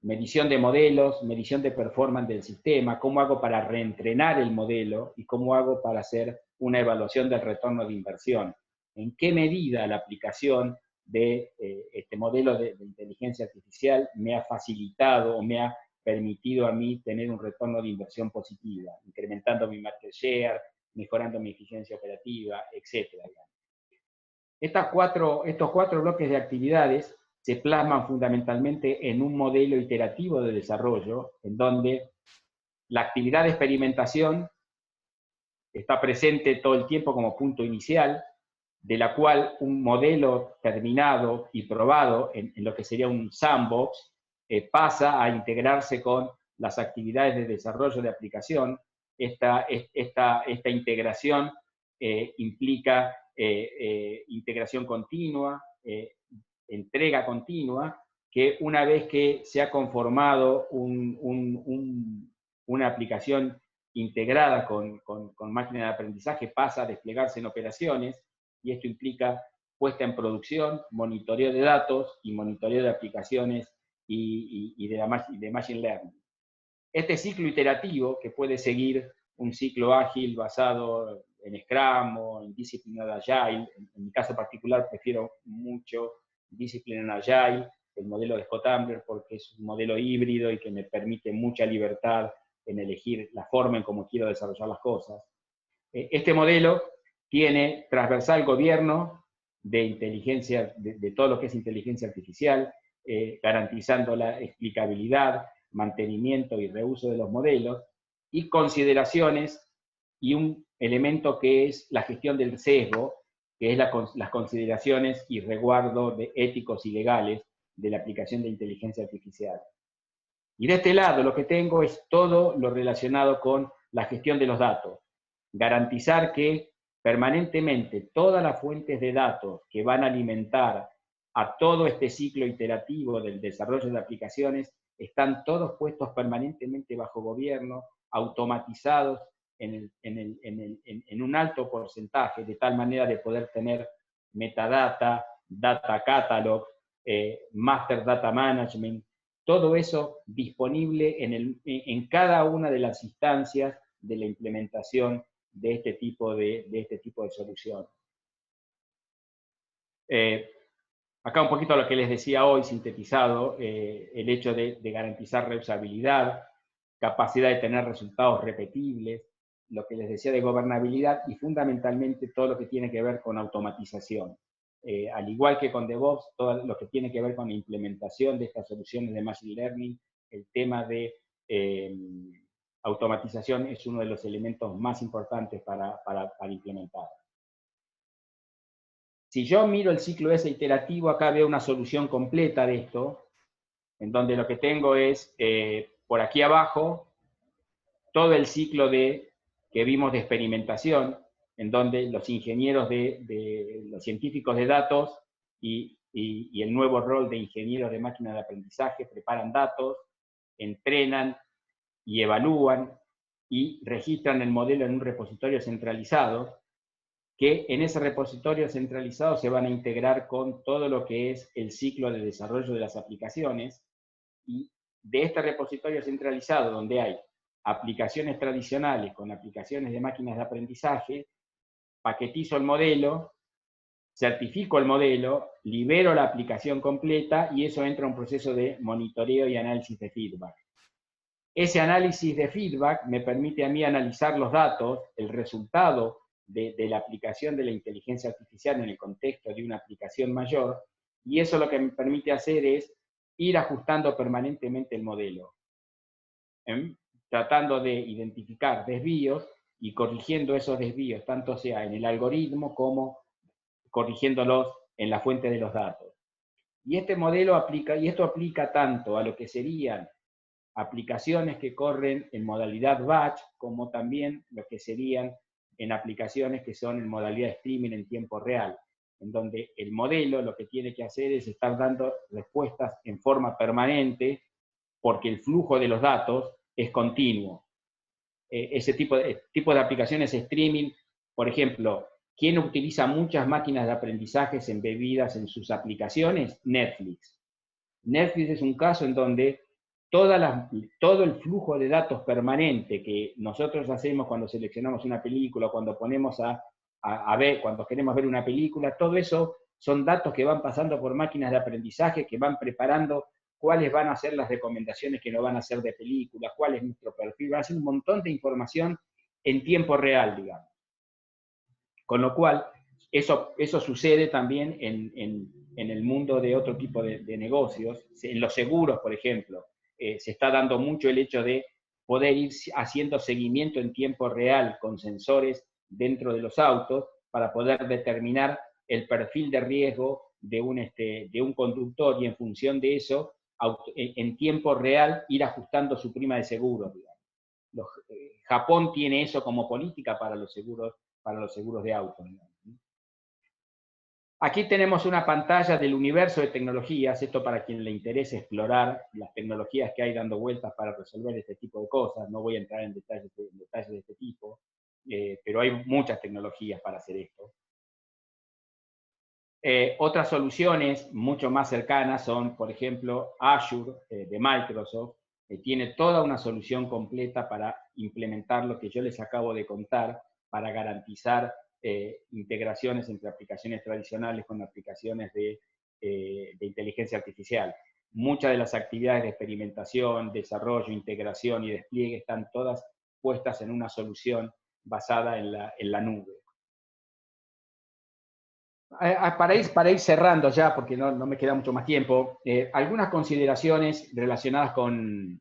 medición de modelos, medición de performance del sistema, cómo hago para reentrenar el modelo y cómo hago para hacer una evaluación del retorno de inversión. En qué medida la aplicación de este modelo de inteligencia artificial me ha facilitado o me ha permitido a mí tener un retorno de inversión positiva, incrementando mi market share, mejorando mi eficiencia operativa, etc. Estos cuatro bloques de actividades se plasman fundamentalmente en un modelo iterativo de desarrollo, en donde la actividad de experimentación está presente todo el tiempo como punto inicial, de la cual un modelo terminado y probado en lo que sería un sandbox pasa a integrarse con las actividades de desarrollo de aplicación. Esta integración implica integración continua, entrega continua, que una vez que se ha conformado una aplicación integrada con máquina de aprendizaje, pasa a desplegarse en operaciones, y esto implica puesta en producción, monitoreo de datos y monitoreo de aplicaciones y de machine learning. Este ciclo iterativo, que puede seguir un ciclo ágil basado en Scrum o en Disciplined Agile, en mi caso particular prefiero mucho Disciplined Agile, el modelo de Scott Ambler, porque es un modelo híbrido y que me permite mucha libertad en elegir la forma en cómo quiero desarrollar las cosas. Este modelo tiene transversal gobierno de inteligencia, de todo lo que es inteligencia artificial, garantizando la explicabilidad, mantenimiento y reuso de los modelos, y consideraciones, y un elemento que es la gestión del sesgo, que es las consideraciones y resguardo éticos y legales de la aplicación de inteligencia artificial. Y de este lado lo que tengo es todo lo relacionado con la gestión de los datos. Garantizar que permanentemente todas las fuentes de datos que van a alimentar a todo este ciclo iterativo del desarrollo de aplicaciones están todos puestos permanentemente bajo gobierno, automatizados en un alto porcentaje, de tal manera de poder tener metadata, data catalog, master data management, todo eso disponible en cada una de las instancias de la implementación de este tipo de solución. Acá un poquito lo que les decía hoy, sintetizado, el hecho de garantizar reusabilidad, capacidad de tener resultados repetibles, lo que les decía de gobernabilidad y fundamentalmente todo lo que tiene que ver con automatización. Al igual que con DevOps, todo lo que tiene que ver con la implementación de estas soluciones de Machine Learning, el tema de automatización es uno de los elementos más importantes para implementar. Si yo miro el ciclo ese iterativo, acá veo una solución completa de esto, en donde lo que tengo es, por aquí abajo, todo el ciclo que vimos de experimentación, en donde los ingenieros los científicos de datos y el nuevo rol de ingenieros de máquinas de aprendizaje preparan datos, entrenan y evalúan y registran el modelo en un repositorio centralizado, que en ese repositorio centralizado se van a integrar con todo lo que es el ciclo de desarrollo de las aplicaciones, y de este repositorio centralizado, donde hay aplicaciones tradicionales con aplicaciones de máquinas de aprendizaje, paquetizo el modelo, certifico el modelo, libero la aplicación completa y eso entra a un proceso de monitoreo y análisis de feedback. Ese análisis de feedback me permite a mí analizar los datos, el resultado de la aplicación de la inteligencia artificial en el contexto de una aplicación mayor, y eso lo que me permite hacer es ir ajustando permanentemente el modelo, tratando de identificar desvíos y corrigiendo esos desvíos, tanto sea en el algoritmo como corrigiéndolos en la fuente de los datos. Y este modelo aplica, y esto aplica tanto a lo que serían aplicaciones que corren en modalidad batch, como también lo que serían en aplicaciones que son en modalidad streaming en tiempo real, en donde el modelo lo que tiene que hacer es estar dando respuestas en forma permanente, porque el flujo de los datos es continuo. Ese tipo de aplicaciones streaming, por ejemplo, ¿quién utiliza muchas máquinas de aprendizaje embebidas en sus aplicaciones? Netflix. Netflix es un caso en donde todo el flujo de datos permanente que nosotros hacemos cuando seleccionamos una película, cuando ponemos a ver, cuando queremos ver una película, todo eso son datos que van pasando por máquinas de aprendizaje, que van preparando cuáles van a ser las recomendaciones que nos van a hacer de películas, cuál es nuestro perfil, van a ser un montón de información en tiempo real, digamos. Con lo cual, eso sucede también en el mundo de otro tipo de negocios. En los seguros, por ejemplo, se está dando mucho el hecho de poder ir haciendo seguimiento en tiempo real con sensores dentro de los autos para poder determinar el perfil de riesgo de un conductor, y en función de eso, en tiempo real, ir ajustando su prima de seguros, digamos. Japón tiene eso como política para los seguros los seguros de auto, digamos. Aquí tenemos una pantalla del universo de tecnologías, esto para quien le interese explorar las tecnologías que hay dando vueltas para resolver este tipo de cosas. No voy a entrar en detalles de este tipo, pero hay muchas tecnologías para hacer esto. Otras soluciones mucho más cercanas son, por ejemplo, Azure de Microsoft, que tiene toda una solución completa para implementar lo que yo les acabo de contar, para garantizar integraciones entre aplicaciones tradicionales con aplicaciones de inteligencia artificial. Muchas de las actividades de experimentación, desarrollo, integración y despliegue están todas puestas en una solución basada en la nube. Para ir cerrando ya, porque no me queda mucho más tiempo, algunas consideraciones relacionadas con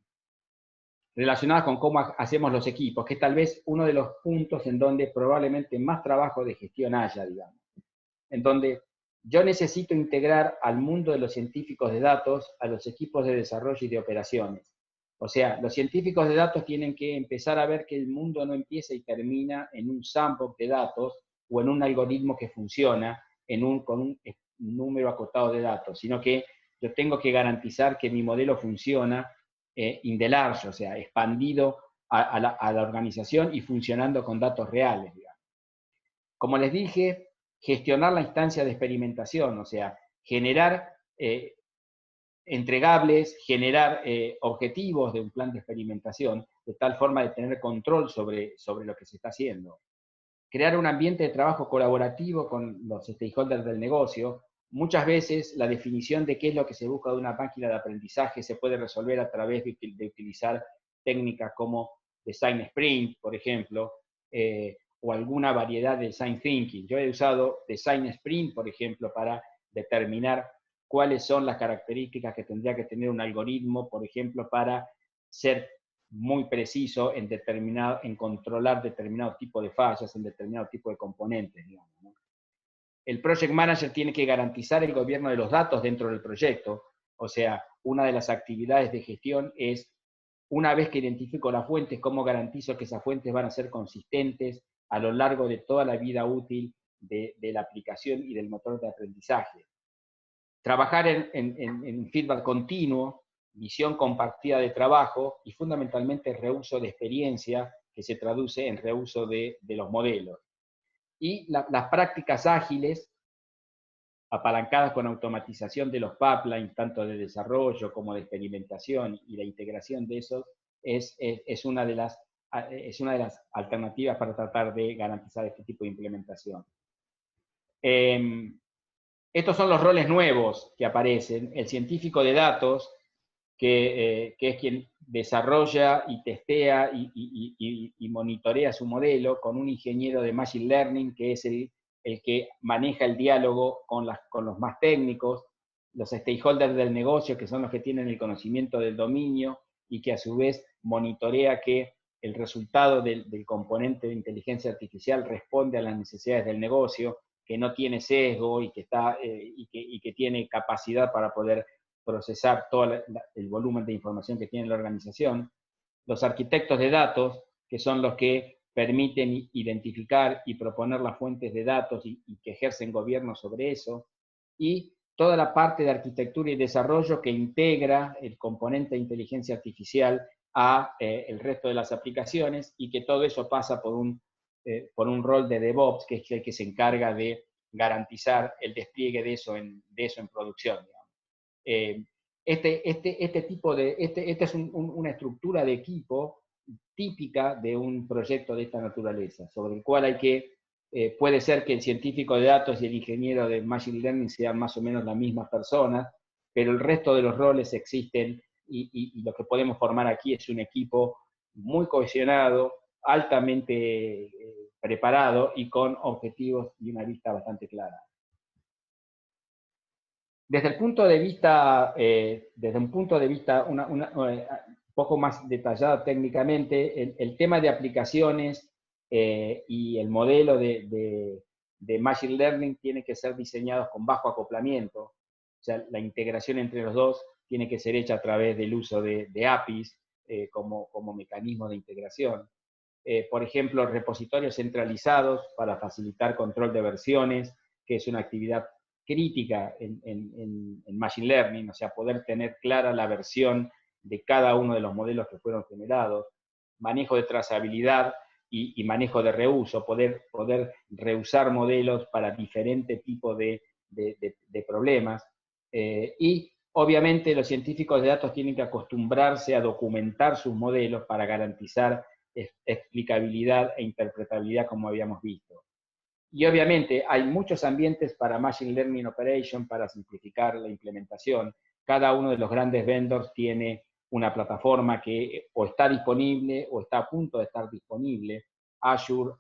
cómo hacemos los equipos, que es tal vez uno de los puntos en donde probablemente más trabajo de gestión haya, digamos, en donde yo necesito integrar al mundo de los científicos de datos a los equipos de desarrollo y de operaciones. O sea, los científicos de datos tienen que empezar a ver que el mundo no empieza y termina en un sandbox de datos o en un algoritmo que funciona con un número acotado de datos, sino que yo tengo que garantizar que mi modelo funciona in the large, o sea, expandido a la organización y funcionando con datos reales, digamos. Como les dije, gestionar la instancia de experimentación, o sea, generar entregables, generar objetivos de un plan de experimentación, de tal forma de tener control sobre lo que se está haciendo. Crear un ambiente de trabajo colaborativo con los stakeholders del negocio. Muchas veces la definición de qué es lo que se busca de una máquina de aprendizaje se puede resolver a través de utilizar técnicas como Design Sprint, por ejemplo, o alguna variedad de Design Thinking. Yo he usado Design Sprint, por ejemplo, para determinar cuáles son las características que tendría que tener un algoritmo, por ejemplo, para ser muy preciso en controlar determinado tipo de fallas, en determinado tipo de componentes, digamos, ¿no? El Project Manager tiene que garantizar el gobierno de los datos dentro del proyecto. O sea, una de las actividades de gestión es, una vez que identifico las fuentes, cómo garantizo que esas fuentes van a ser consistentes a lo largo de toda la vida útil de la aplicación y del motor de aprendizaje. Trabajar en feedback continuo, visión compartida de trabajo y fundamentalmente reuso de experiencia que se traduce en reuso de los modelos. Y las prácticas ágiles, apalancadas con automatización de los pipelines, tanto de desarrollo como de experimentación y la integración de esos, es una de las alternativas para tratar de garantizar este tipo de implementación. Estos son los roles nuevos que aparecen. El científico de datos, que es quien desarrolla y testea y monitorea su modelo, con un ingeniero de Machine Learning, que es el que maneja el diálogo con los más técnicos, los stakeholders del negocio, que son los que tienen el conocimiento del dominio y que a su vez monitorea que el resultado del componente de inteligencia artificial responde a las necesidades del negocio, que no tiene sesgo y que tiene capacidad para poder procesar todo el volumen de información que tiene la organización. Los arquitectos de datos, que son los que permiten identificar y proponer las fuentes de datos y que ejercen gobierno sobre eso. Y toda la parte de arquitectura y desarrollo que integra el componente de inteligencia artificial a el resto de las aplicaciones, y que todo eso pasa por un rol de DevOps, que es el que se encarga de garantizar el despliegue de eso en producción, digamos. Esta es una estructura de equipo típica de un proyecto de esta naturaleza, sobre el cual puede ser que el científico de datos y el ingeniero de Machine Learning sean más o menos las mismas personas, pero el resto de los roles existen y lo que podemos formar aquí es un equipo muy cohesionado, altamente preparado y con objetivos y una vista bastante clara. Desde un punto de vista un poco más detallado técnicamente, el tema de aplicaciones y el modelo de Machine Learning tiene que ser diseñados con bajo acoplamiento. O sea, la integración entre los dos tiene que ser hecha a través del uso de APIs como mecanismo de integración. por ejemplo, repositorios centralizados para facilitar control de versiones, que es una actividad crítica en Machine Learning, o sea, poder tener clara la versión de cada uno de los modelos que fueron generados, manejo de trazabilidad y manejo de reuso, poder reusar modelos para diferentes tipos de problemas. Y obviamente los científicos de datos tienen que acostumbrarse a documentar sus modelos para garantizar explicabilidad e interpretabilidad, como habíamos visto. Y obviamente hay muchos ambientes para Machine Learning Operation, para simplificar la implementación. Cada uno de los grandes vendors tiene una plataforma que o está disponible o está a punto de estar disponible. Azure,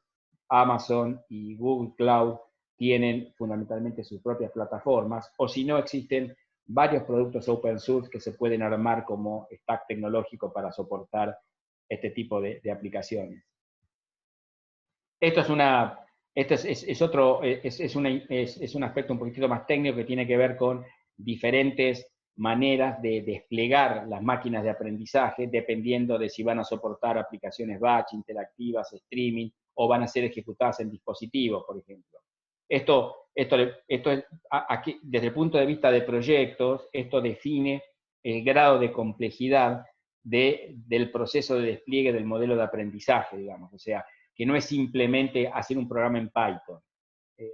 Amazon y Google Cloud tienen fundamentalmente sus propias plataformas, o si no, existen varios productos open source que se pueden armar como stack tecnológico para soportar este tipo de aplicaciones. Esto es un aspecto un poquito más técnico que tiene que ver con diferentes maneras de desplegar las máquinas de aprendizaje, dependiendo de si van a soportar aplicaciones batch, interactivas, streaming, o van a ser ejecutadas en dispositivos, por ejemplo. Aquí, desde el punto de vista de proyectos, esto define el grado de complejidad del proceso de despliegue del modelo de aprendizaje, digamos. O sea, que no es simplemente hacer un programa en Python.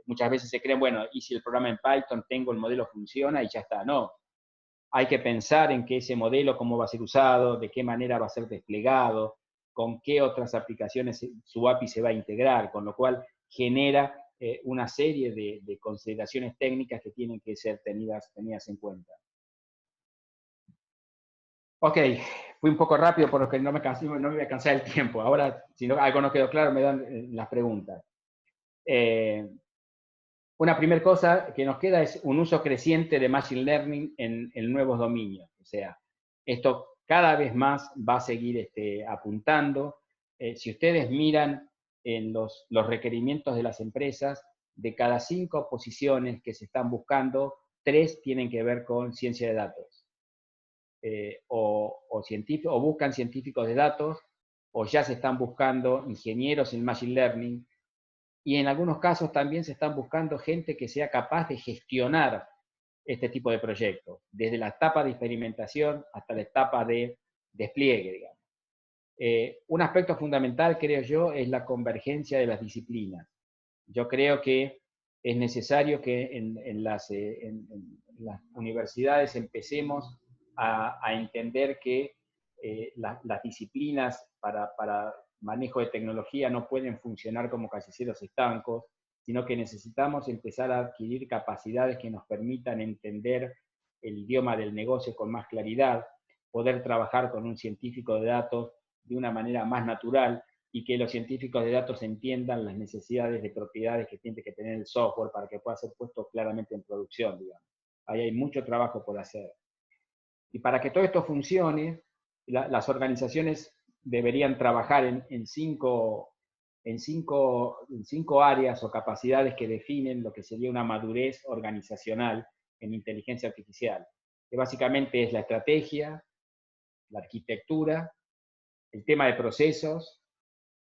Muchas veces se creen, bueno, y si el programa en Python tengo, el modelo funciona y ya está. No, hay que pensar en que ese modelo, cómo va a ser usado, de qué manera va a ser desplegado, con qué otras aplicaciones su API se va a integrar, con lo cual genera una serie de consideraciones técnicas que tienen que ser tenidas en cuenta. Ok, fui un poco rápido porque no me voy a cansar el tiempo. Ahora, si algo no quedó claro, me dan las preguntas. Una primera cosa que nos queda es un uso creciente de Machine Learning en nuevos dominios. O sea, esto cada vez más va a seguir apuntando. Si ustedes miran en los requerimientos de las empresas, de cada 5 posiciones que se están buscando, 3 tienen que ver con ciencia de datos. O buscan científicos de datos, o ya se están buscando ingenieros en Machine Learning, y en algunos casos también se están buscando gente que sea capaz de gestionar este tipo de proyectos, desde la etapa de experimentación hasta la etapa de despliegue, digamos. Un aspecto fundamental, creo yo, es la convergencia de las disciplinas. Yo creo que es necesario que en las universidades empecemos a entender que las disciplinas para manejo de tecnología no pueden funcionar como calleceros estancos, sino que necesitamos empezar a adquirir capacidades que nos permitan entender el idioma del negocio con más claridad, poder trabajar con un científico de datos de una manera más natural, y que los científicos de datos entiendan las necesidades de propiedades que tiene que tener el software para que pueda ser puesto claramente en producción, digamos. Ahí hay mucho trabajo por hacer. Y para que todo esto funcione, las organizaciones deberían trabajar en cinco áreas o capacidades que definen lo que sería una madurez organizacional en inteligencia artificial, que básicamente es la estrategia, la arquitectura, el tema de procesos,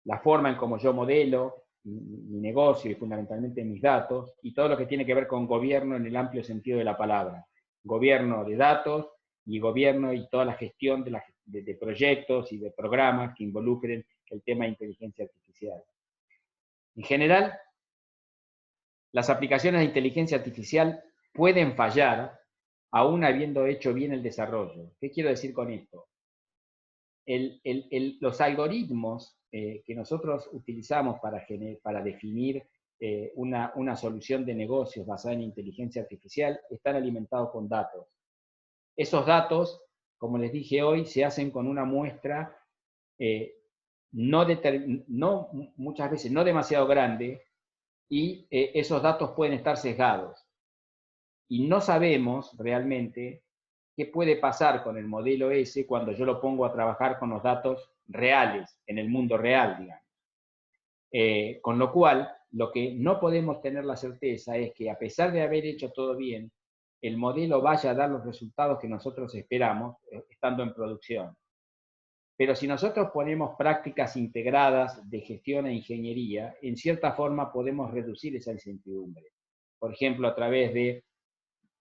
la forma en cómo yo modelo mi negocio y fundamentalmente mis datos, y todo lo que tiene que ver con gobierno en el amplio sentido de la palabra. Gobierno de datos y gobierno y toda la gestión de proyectos y de programas que involucren el tema de inteligencia artificial. En general, las aplicaciones de inteligencia artificial pueden fallar aún habiendo hecho bien el desarrollo. ¿Qué quiero decir con esto? Los algoritmos que nosotros utilizamos para definir una solución de negocios basada en inteligencia artificial están alimentados con datos. Esos datos, como les dije hoy, se hacen con una muestra muchas veces no demasiado grande, y esos datos pueden estar sesgados. Y no sabemos realmente qué puede pasar con el modelo ese cuando yo lo pongo a trabajar con los datos reales, en el mundo real, digamos. Con lo cual, lo que no podemos tener la certeza es que, a pesar de haber hecho todo bien, el modelo vaya a dar los resultados que nosotros esperamos estando en producción. Pero si nosotros ponemos prácticas integradas de gestión e ingeniería, en cierta forma podemos reducir esa incertidumbre. Por ejemplo, a través de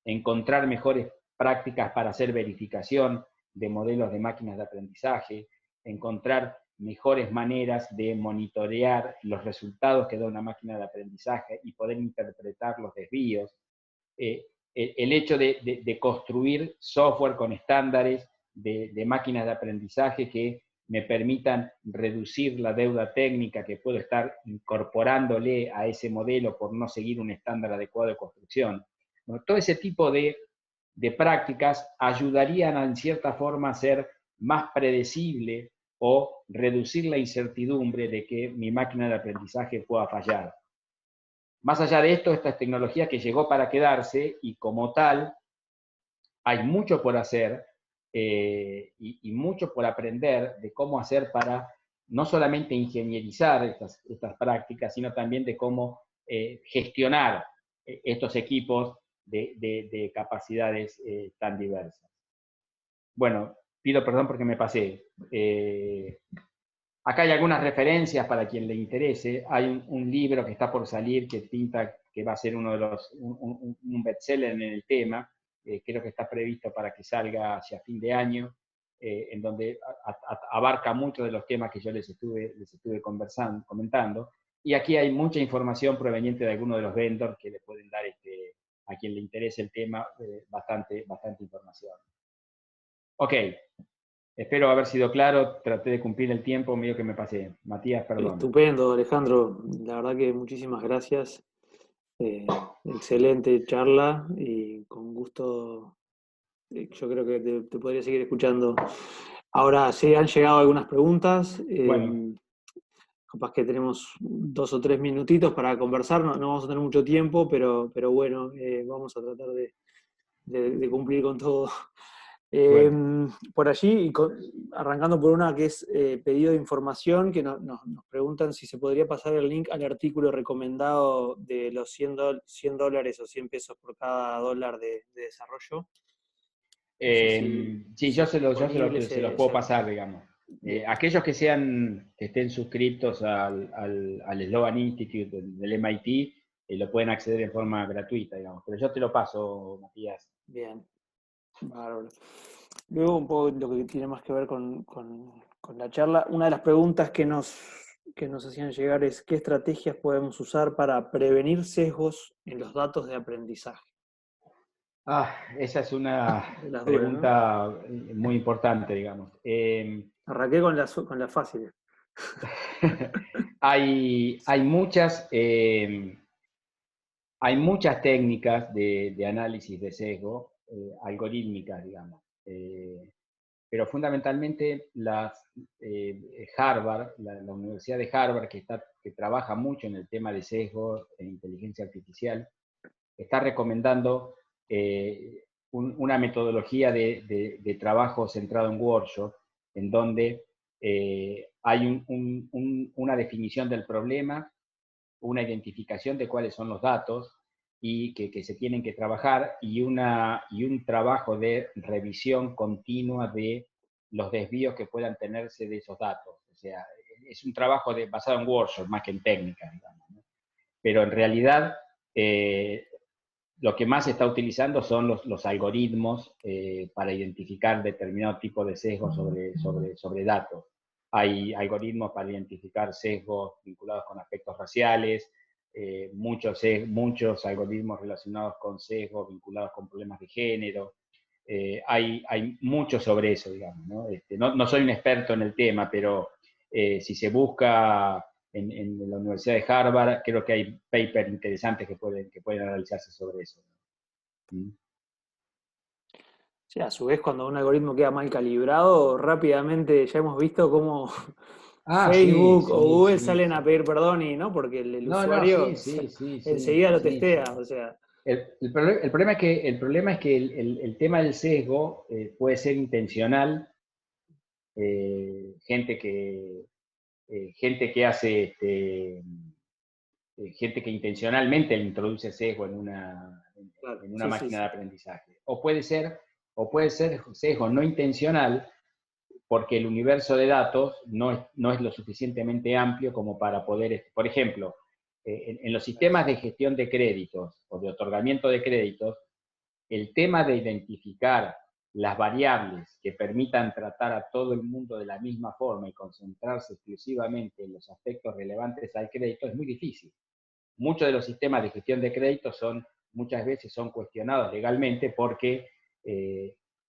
encontrar mejores prácticas para hacer verificación de modelos de máquinas de aprendizaje, encontrar mejores maneras de monitorear los resultados que da una máquina de aprendizaje y poder interpretar los desvíos. El hecho de construir software con estándares de máquinas de aprendizaje que me permitan reducir la deuda técnica que puedo estar incorporándole a ese modelo por no seguir un estándar adecuado de construcción. Bueno, todo ese tipo de prácticas ayudarían en cierta forma a ser más predecible o reducir la incertidumbre de que mi máquina de aprendizaje pueda fallar. Más allá de esto, esta es tecnología que llegó para quedarse y como tal hay mucho por hacer y mucho por aprender de cómo hacer para no solamente ingenierizar estas prácticas, sino también de cómo gestionar estos equipos de capacidades tan diversas. Bueno, pido perdón porque me pasé. Acá hay algunas referencias para quien le interese. Hay un libro que está por salir que pinta que va a ser uno de un bestseller en el tema. Creo que está previsto para que salga hacia fin de año, en donde abarca muchos de los temas que yo les estuve comentando. Y aquí hay mucha información proveniente de algunos de los vendors que le pueden dar a quien le interese el tema bastante información. Ok. Espero haber sido claro, traté de cumplir el tiempo, medio que me pasé. Matías, perdón. Estupendo, Alejandro. La verdad que muchísimas gracias. Excelente charla y con gusto. Yo creo que te podría seguir escuchando. Ahora, sí, han llegado algunas preguntas. Bueno. Capaz que tenemos 2 o 3 minutitos para conversar. No vamos a tener mucho tiempo, pero bueno, vamos a tratar de cumplir con todo. Bueno. Por allí, arrancando por una que es pedido de información, que nos preguntan si se podría pasar el link al artículo recomendado de los $100 o 100 pesos por cada dólar de desarrollo. No sé sí, yo se los puedo ese pasar, digamos. Aquellos que estén suscritos al Sloan Institute del MIT, lo pueden acceder en forma gratuita, digamos. Pero yo te lo paso, Matías. Bien, bárbaro. Luego, un poco lo que tiene más que ver con la charla, una de las preguntas que nos hacían llegar es ¿qué estrategias podemos usar para prevenir sesgos en los datos de aprendizaje? Esa es una pregunta, ¿no? Muy importante, digamos. Arranqué con las fáciles. Hay muchas técnicas de análisis de sesgo, algorítmicas, digamos. Pero fundamentalmente Harvard, la Universidad de Harvard, que trabaja mucho en el tema de sesgo e inteligencia artificial, está recomendando una metodología de trabajo centrado en workshop, en donde hay una definición del problema, una identificación de cuáles son los datos y que se tienen que trabajar y un trabajo de revisión continua de los desvíos que puedan tenerse de esos datos. O sea, es un trabajo basado en workshop más que en técnica, digamos, ¿no? Pero en realidad lo que más se está utilizando son los algoritmos para identificar determinado tipo de sesgos sobre datos. Hay algoritmos para identificar sesgos vinculados con aspectos raciales, muchos algoritmos relacionados con sesgos vinculados con problemas de género. Hay mucho sobre eso, digamos, ¿no? No soy un experto en el tema, pero si se busca en la Universidad de Harvard, creo que hay papers interesantes que pueden analizarse sobre eso. ¿Mm? Sí, a su vez, cuando un algoritmo queda mal calibrado, rápidamente ya hemos visto cómo Facebook o Google salen a pedir perdón y no, porque el usuario enseguida lo testea. O sea. El problema es que el tema del sesgo puede ser intencional. Gente que hace gente que intencionalmente le introduce sesgo en una máquina de aprendizaje. O puede ser sesgo no intencional, porque el universo de datos no es lo suficientemente amplio como para poder, por ejemplo, en los sistemas de gestión de créditos o de otorgamiento de créditos, el tema de identificar las variables que permitan tratar a todo el mundo de la misma forma y concentrarse exclusivamente en los aspectos relevantes al crédito es muy difícil. Muchos de los sistemas de gestión de créditos muchas veces son cuestionados legalmente porque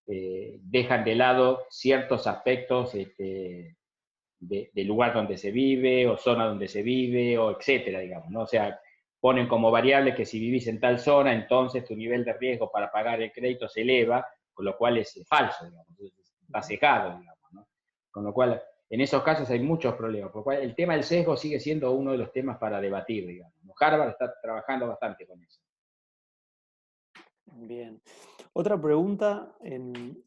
dejan de lado ciertos aspectos del lugar donde se vive, o zona donde se vive, o etcétera, digamos, ¿no? O sea, ponen como variable que si vivís en tal zona, entonces tu nivel de riesgo para pagar el crédito se eleva, con lo cual es falso, digamos, está cejado, digamos, ¿no? Con lo cual, en esos casos hay muchos problemas, por lo cual el tema del sesgo sigue siendo uno de los temas para debatir, digamos. Harvard está trabajando bastante con eso. Bien. Otra pregunta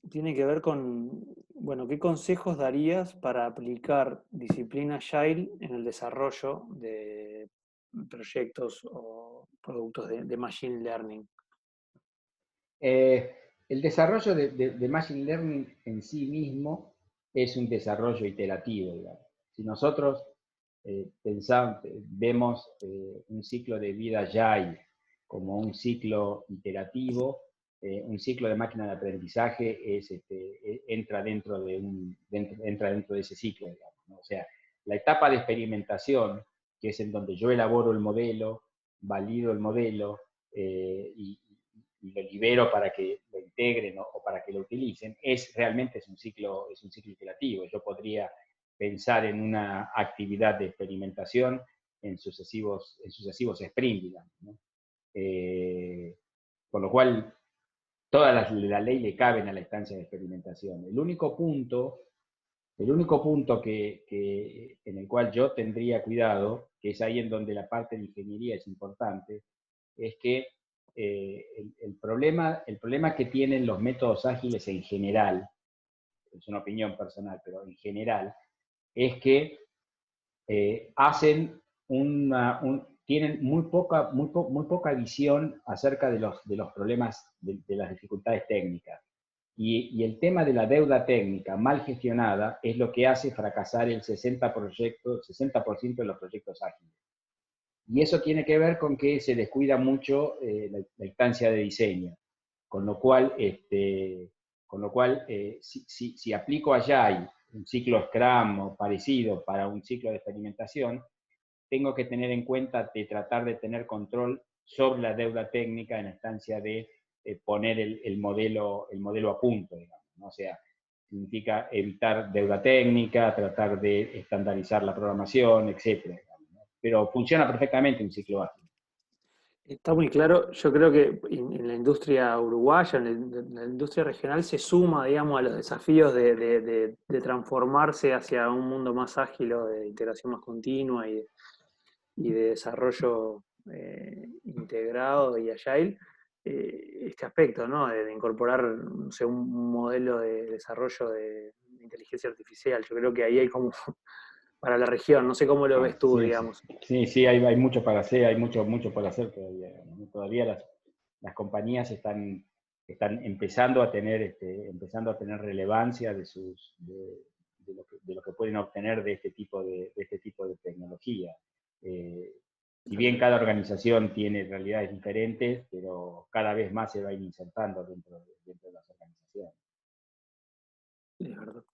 tiene que ver con, bueno, ¿qué consejos darías para aplicar disciplina Agile en el desarrollo de proyectos o productos de Machine Learning? El desarrollo de Machine Learning en sí mismo es un desarrollo iterativo, digamos. Si nosotros vemos un ciclo de vida Agile como un ciclo iterativo, un ciclo de máquina de aprendizaje entra dentro de ese ciclo, digamos, ¿no? O sea, la etapa de experimentación, que es en donde yo elaboro el modelo, valido el modelo y lo libero para que lo integren o para que lo utilicen, realmente es un ciclo iterativo. Yo podría pensar en una actividad de experimentación en sucesivos sprints, digamos, ¿no? Con lo cual, toda la ley le caben a la instancia de experimentación. El único punto en el cual yo tendría cuidado, que es ahí en donde la parte de ingeniería es importante, es que el problema que tienen los métodos ágiles en general, es una opinión personal, pero en general, es que tienen muy poca visión acerca de los problemas, de las dificultades técnicas. Y el tema de la deuda técnica mal gestionada es lo que hace fracasar el 60% de los proyectos ágiles. Y eso tiene que ver con que se descuida mucho la instancia de diseño. Con lo cual, si aplico Agile, un ciclo Scrum o parecido para un ciclo de experimentación, tengo que tener en cuenta de tratar de tener control sobre la deuda técnica en la instancia de poner el modelo a punto, digamos, ¿no? O sea, significa evitar deuda técnica, tratar de estandarizar la programación, etc. Pero funciona perfectamente un ciclo ágil. Está muy claro, yo creo que en la industria uruguaya, en la industria regional, se suma, digamos, a los desafíos de transformarse hacia un mundo más ágil, o de integración más continua y de desarrollo integrado y agile, este aspecto, ¿no? De incorporar, no sé, un modelo de desarrollo de inteligencia artificial. Yo creo que ahí hay como para la región, no sé cómo lo ves tú, Sí, digamos. sí, hay mucho para hacer, hay mucho por hacer todavía, ¿no? Todavía las compañías están empezando a tener relevancia de lo que pueden obtener de este tipo de tecnología. Si bien cada organización tiene realidades diferentes, pero cada vez más se va a ir insertando dentro de las organizaciones. Es verdad.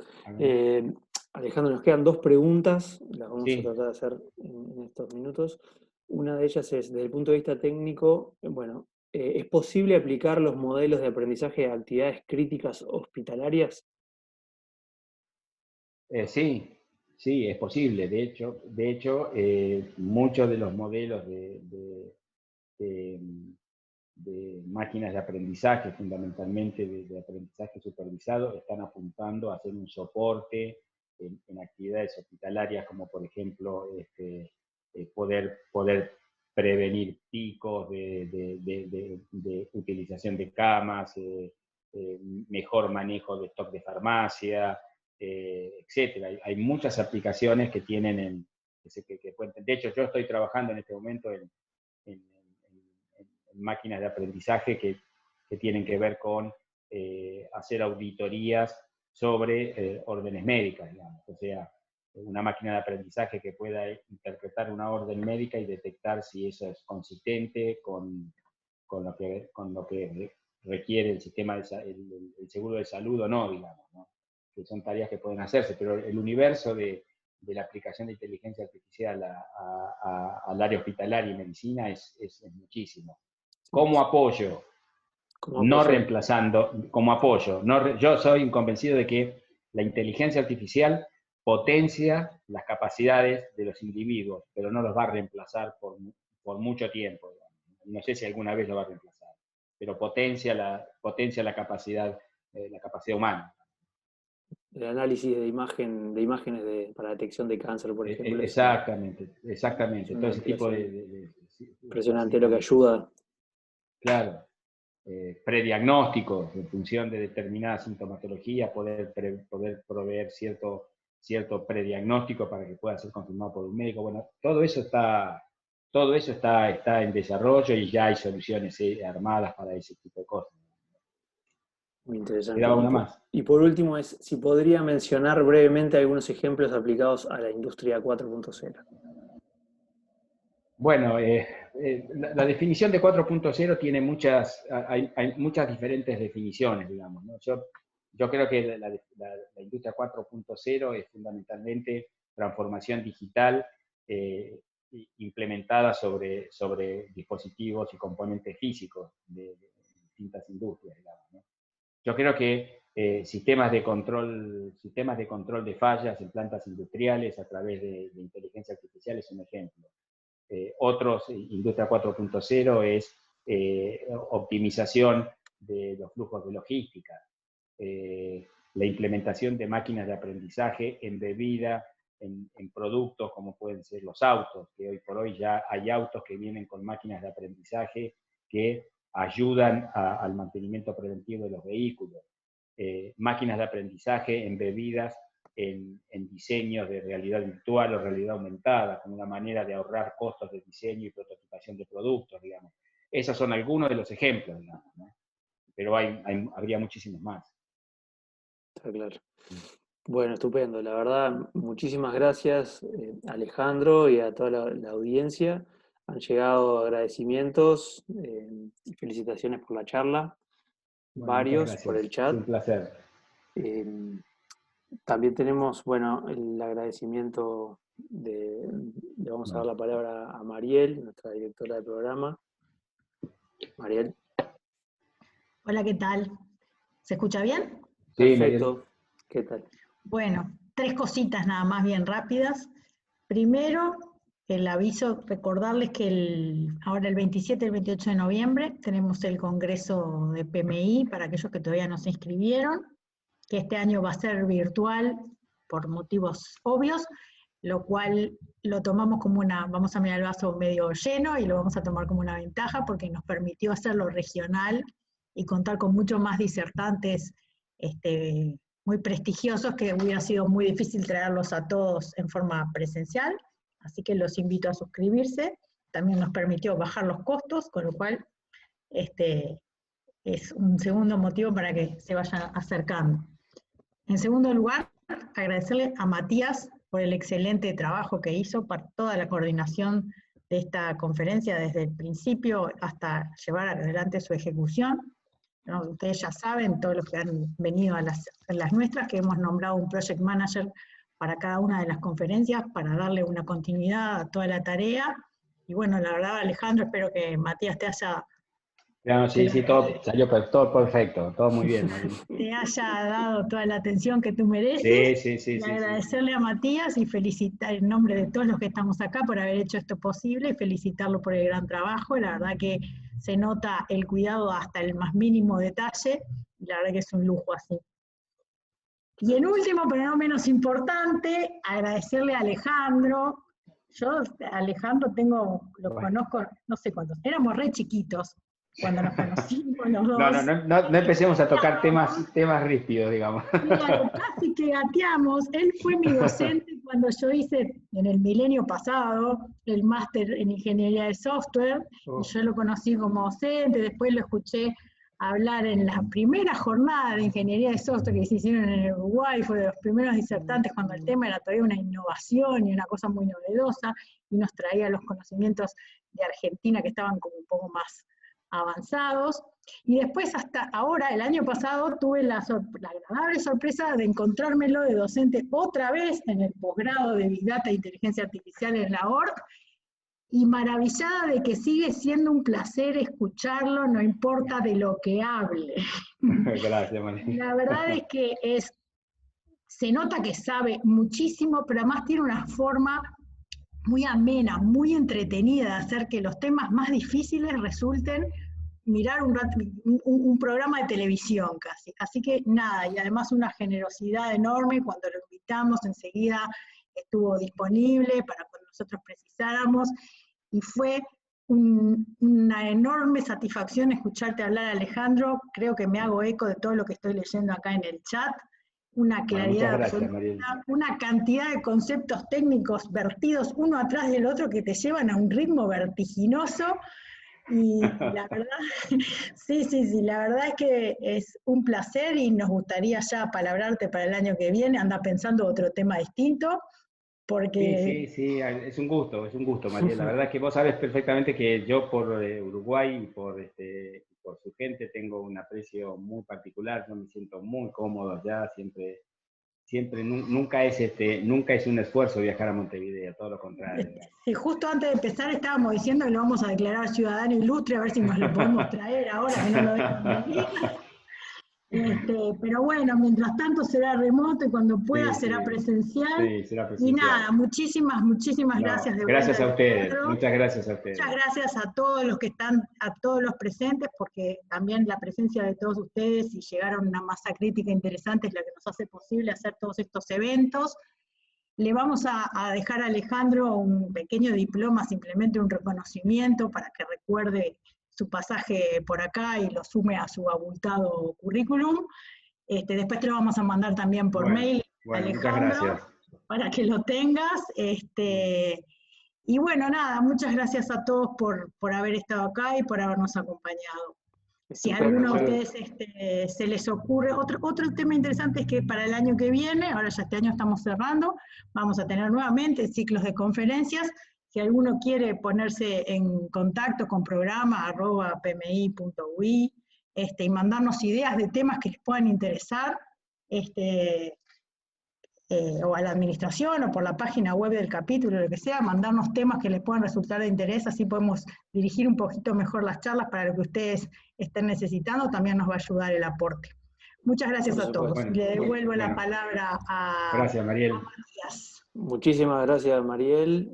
Alejandro, nos quedan dos preguntas, las vamos a Sí. tratar de hacer en estos minutos. Una de ellas es, desde el punto de vista técnico, bueno, ¿es posible aplicar los modelos de aprendizaje a actividades críticas hospitalarias? Sí, sí, es posible. De hecho, muchos de los modelos de- de máquinas de aprendizaje, fundamentalmente de aprendizaje supervisado, están apuntando a hacer un soporte en actividades hospitalarias, como por ejemplo poder prevenir picos de utilización de camas, mejor manejo de stock de farmacia, etcétera. Hay muchas aplicaciones que tienen que pueden. De hecho, yo estoy trabajando en este momento en máquinas de aprendizaje que tienen que ver con hacer auditorías sobre órdenes médicas, digamos. O sea, una máquina de aprendizaje que pueda interpretar una orden médica y detectar si eso es consistente con lo que requiere el sistema, el seguro de salud o no, digamos, ¿no? Que son tareas que pueden hacerse, pero el universo de la aplicación de inteligencia artificial al área hospitalaria y medicina es muchísimo. Como apoyo, no reemplazando, como apoyo. Yo soy convencido de que la inteligencia artificial potencia las capacidades de los individuos, pero no los va a reemplazar por mucho tiempo. No sé si alguna vez lo va a reemplazar, pero potencia la capacidad humana. El análisis de imágenes para detección de cáncer, por ejemplo. Exactamente. Todo ese tipo impresionante lo que ayuda. Claro. Prediagnósticos en función de determinada sintomatología, poder proveer cierto prediagnóstico para que pueda ser confirmado por un médico. Bueno, todo eso está en desarrollo y ya hay soluciones armadas para ese tipo de cosas. Muy interesante. ¿Quedaba una más? Y por último, si podría mencionar brevemente algunos ejemplos aplicados a la industria 4.0. Bueno, la definición de 4.0 tiene hay muchas diferentes definiciones, digamos, ¿no? Yo creo que la industria 4.0 es fundamentalmente transformación digital implementada sobre dispositivos y componentes físicos de distintas industrias, digamos, ¿no? Yo creo que sistemas de control de fallas en plantas industriales a través de inteligencia artificial es un ejemplo. Industria 4.0 es optimización de los flujos de logística, la implementación de máquinas de aprendizaje embebida en productos como pueden ser los autos, que hoy por hoy ya hay autos que vienen con máquinas de aprendizaje que ayudan al mantenimiento preventivo de los vehículos, máquinas de aprendizaje embebidas en diseños de realidad virtual o realidad aumentada, como una manera de ahorrar costos de diseño y prototipación de productos, digamos. Esos son algunos de los ejemplos, digamos, ¿no? Pero habría muchísimos más. Está claro. Bueno, estupendo. La verdad, muchísimas gracias, Alejandro, y a toda la audiencia. Han llegado agradecimientos y felicitaciones por la charla. Bueno, varios por el chat. Un placer. También tenemos, bueno, el agradecimiento le vamos a dar la palabra a Mariel, nuestra directora de programa. Mariel. Hola, ¿qué tal? ¿Se escucha bien? Sí, perfecto. Mariel. ¿Qué tal? Bueno, 3 cositas nada más bien rápidas. Primero, el aviso, recordarles que ahora el 27 y el 28 de noviembre tenemos el Congreso de PMI para aquellos que todavía no se inscribieron, que este año va a ser virtual por motivos obvios, lo cual lo tomamos como vamos a mirar el vaso medio lleno y lo vamos a tomar como una ventaja porque nos permitió hacerlo regional y contar con muchos más disertantes muy prestigiosos que hubiera sido muy difícil traerlos a todos en forma presencial, así que los invito a suscribirse. También nos permitió bajar los costos, con lo cual es un segundo motivo para que se vayan acercando. En segundo lugar, agradecerle a Matías por el excelente trabajo que hizo para toda la coordinación de esta conferencia desde el principio hasta llevar adelante su ejecución. ¿No? Ustedes ya saben, todos los que han venido a las nuestras, que hemos nombrado un project manager para cada una de las conferencias para darle una continuidad a toda la tarea. Y bueno, la verdad, Alejandro, espero que Matías te haya... Claro, sí, todo salió todo perfecto, todo muy bien. Te haya dado toda la atención que tú mereces. Sí. Y agradecerle a Matías y felicitar en nombre de todos los que estamos acá por haber hecho esto posible y felicitarlo por el gran trabajo. La verdad que se nota el cuidado hasta el más mínimo detalle, y la verdad que es un lujo así. Y en último, pero no menos importante, agradecerle a Alejandro. Yo, Alejandro, lo conozco, no sé cuántos, éramos re chiquitos cuando nos conocimos los dos. No empecemos a tocar temas ríspidos, digamos. Claro, casi que gateamos. Él fue mi docente cuando yo hice en el milenio pasado el máster en ingeniería de software, y yo lo conocí como docente, después lo escuché hablar en la primera jornada de ingeniería de software que se hicieron en el Uruguay, fue de los primeros disertantes cuando el tema era todavía una innovación y una cosa muy novedosa, y nos traía los conocimientos de Argentina que estaban como un poco más avanzados. Y después hasta ahora, el año pasado, tuve la agradable sorpresa de encontrármelo de docente otra vez en el posgrado de Big Data e Inteligencia Artificial en la ORT, y maravillada de que sigue siendo un placer escucharlo, no importa de lo que hable. Gracias, María. La verdad es que se nota que sabe muchísimo, pero además tiene una forma muy amena, muy entretenida de hacer que los temas más difíciles resulten mirar un programa de televisión casi. Así que nada, y además una generosidad enorme, cuando lo invitamos enseguida estuvo disponible para cuando nosotros precisáramos, y fue una enorme satisfacción escucharte hablar, Alejandro. Creo que me hago eco de todo lo que estoy leyendo acá en el chat. Una claridad absoluta, una cantidad de conceptos técnicos vertidos uno atrás del otro que te llevan a un ritmo vertiginoso. Y la verdad, sí, la verdad es que es un placer y nos gustaría ya palabrarte para el año que viene. Anda pensando otro tema distinto. Porque... Sí, es un gusto, María. La verdad es que vos sabes perfectamente que yo por Uruguay y por su gente tengo un aprecio muy particular, yo me siento muy cómodo allá, nunca es un esfuerzo viajar a Montevideo, todo lo contrario. Sí, justo antes de empezar estábamos diciendo que lo vamos a declarar ciudadano ilustre, a ver si nos lo podemos traer ahora que no lo dejan venir. Pero bueno, mientras tanto será remoto y cuando pueda será presencial. Sí, será presencial. Y nada, muchísimas gracias. Gracias a ustedes, muchas gracias a ustedes. Muchas gracias a todos los que están, a todos los presentes, porque también la presencia de todos ustedes y llegar a una masa crítica interesante es la que nos hace posible hacer todos estos eventos. Le vamos a dejar a Alejandro un pequeño diploma, simplemente un reconocimiento para que recuerde su pasaje por acá y lo sume a su abultado currículum. Después te lo vamos a mandar también por mail, Alejandro, para que lo tengas. Y bueno, nada, muchas gracias a todos por haber estado acá y por habernos acompañado. Si a alguno de ustedes se les ocurre, otro tema interesante es que para el año que viene, ahora ya este año estamos cerrando, vamos a tener nuevamente ciclos de conferencias. Si alguno quiere ponerse en contacto con programa@pmi.ui y mandarnos ideas de temas que les puedan interesar, o a la administración o por la página web del capítulo, lo que sea, mandarnos temas que les puedan resultar de interés, así podemos dirigir un poquito mejor las charlas para lo que ustedes estén necesitando, también nos va a ayudar el aporte. Muchas gracias a todos. Le devuelvo la palabra a Matías. Muchísimas gracias, Mariel.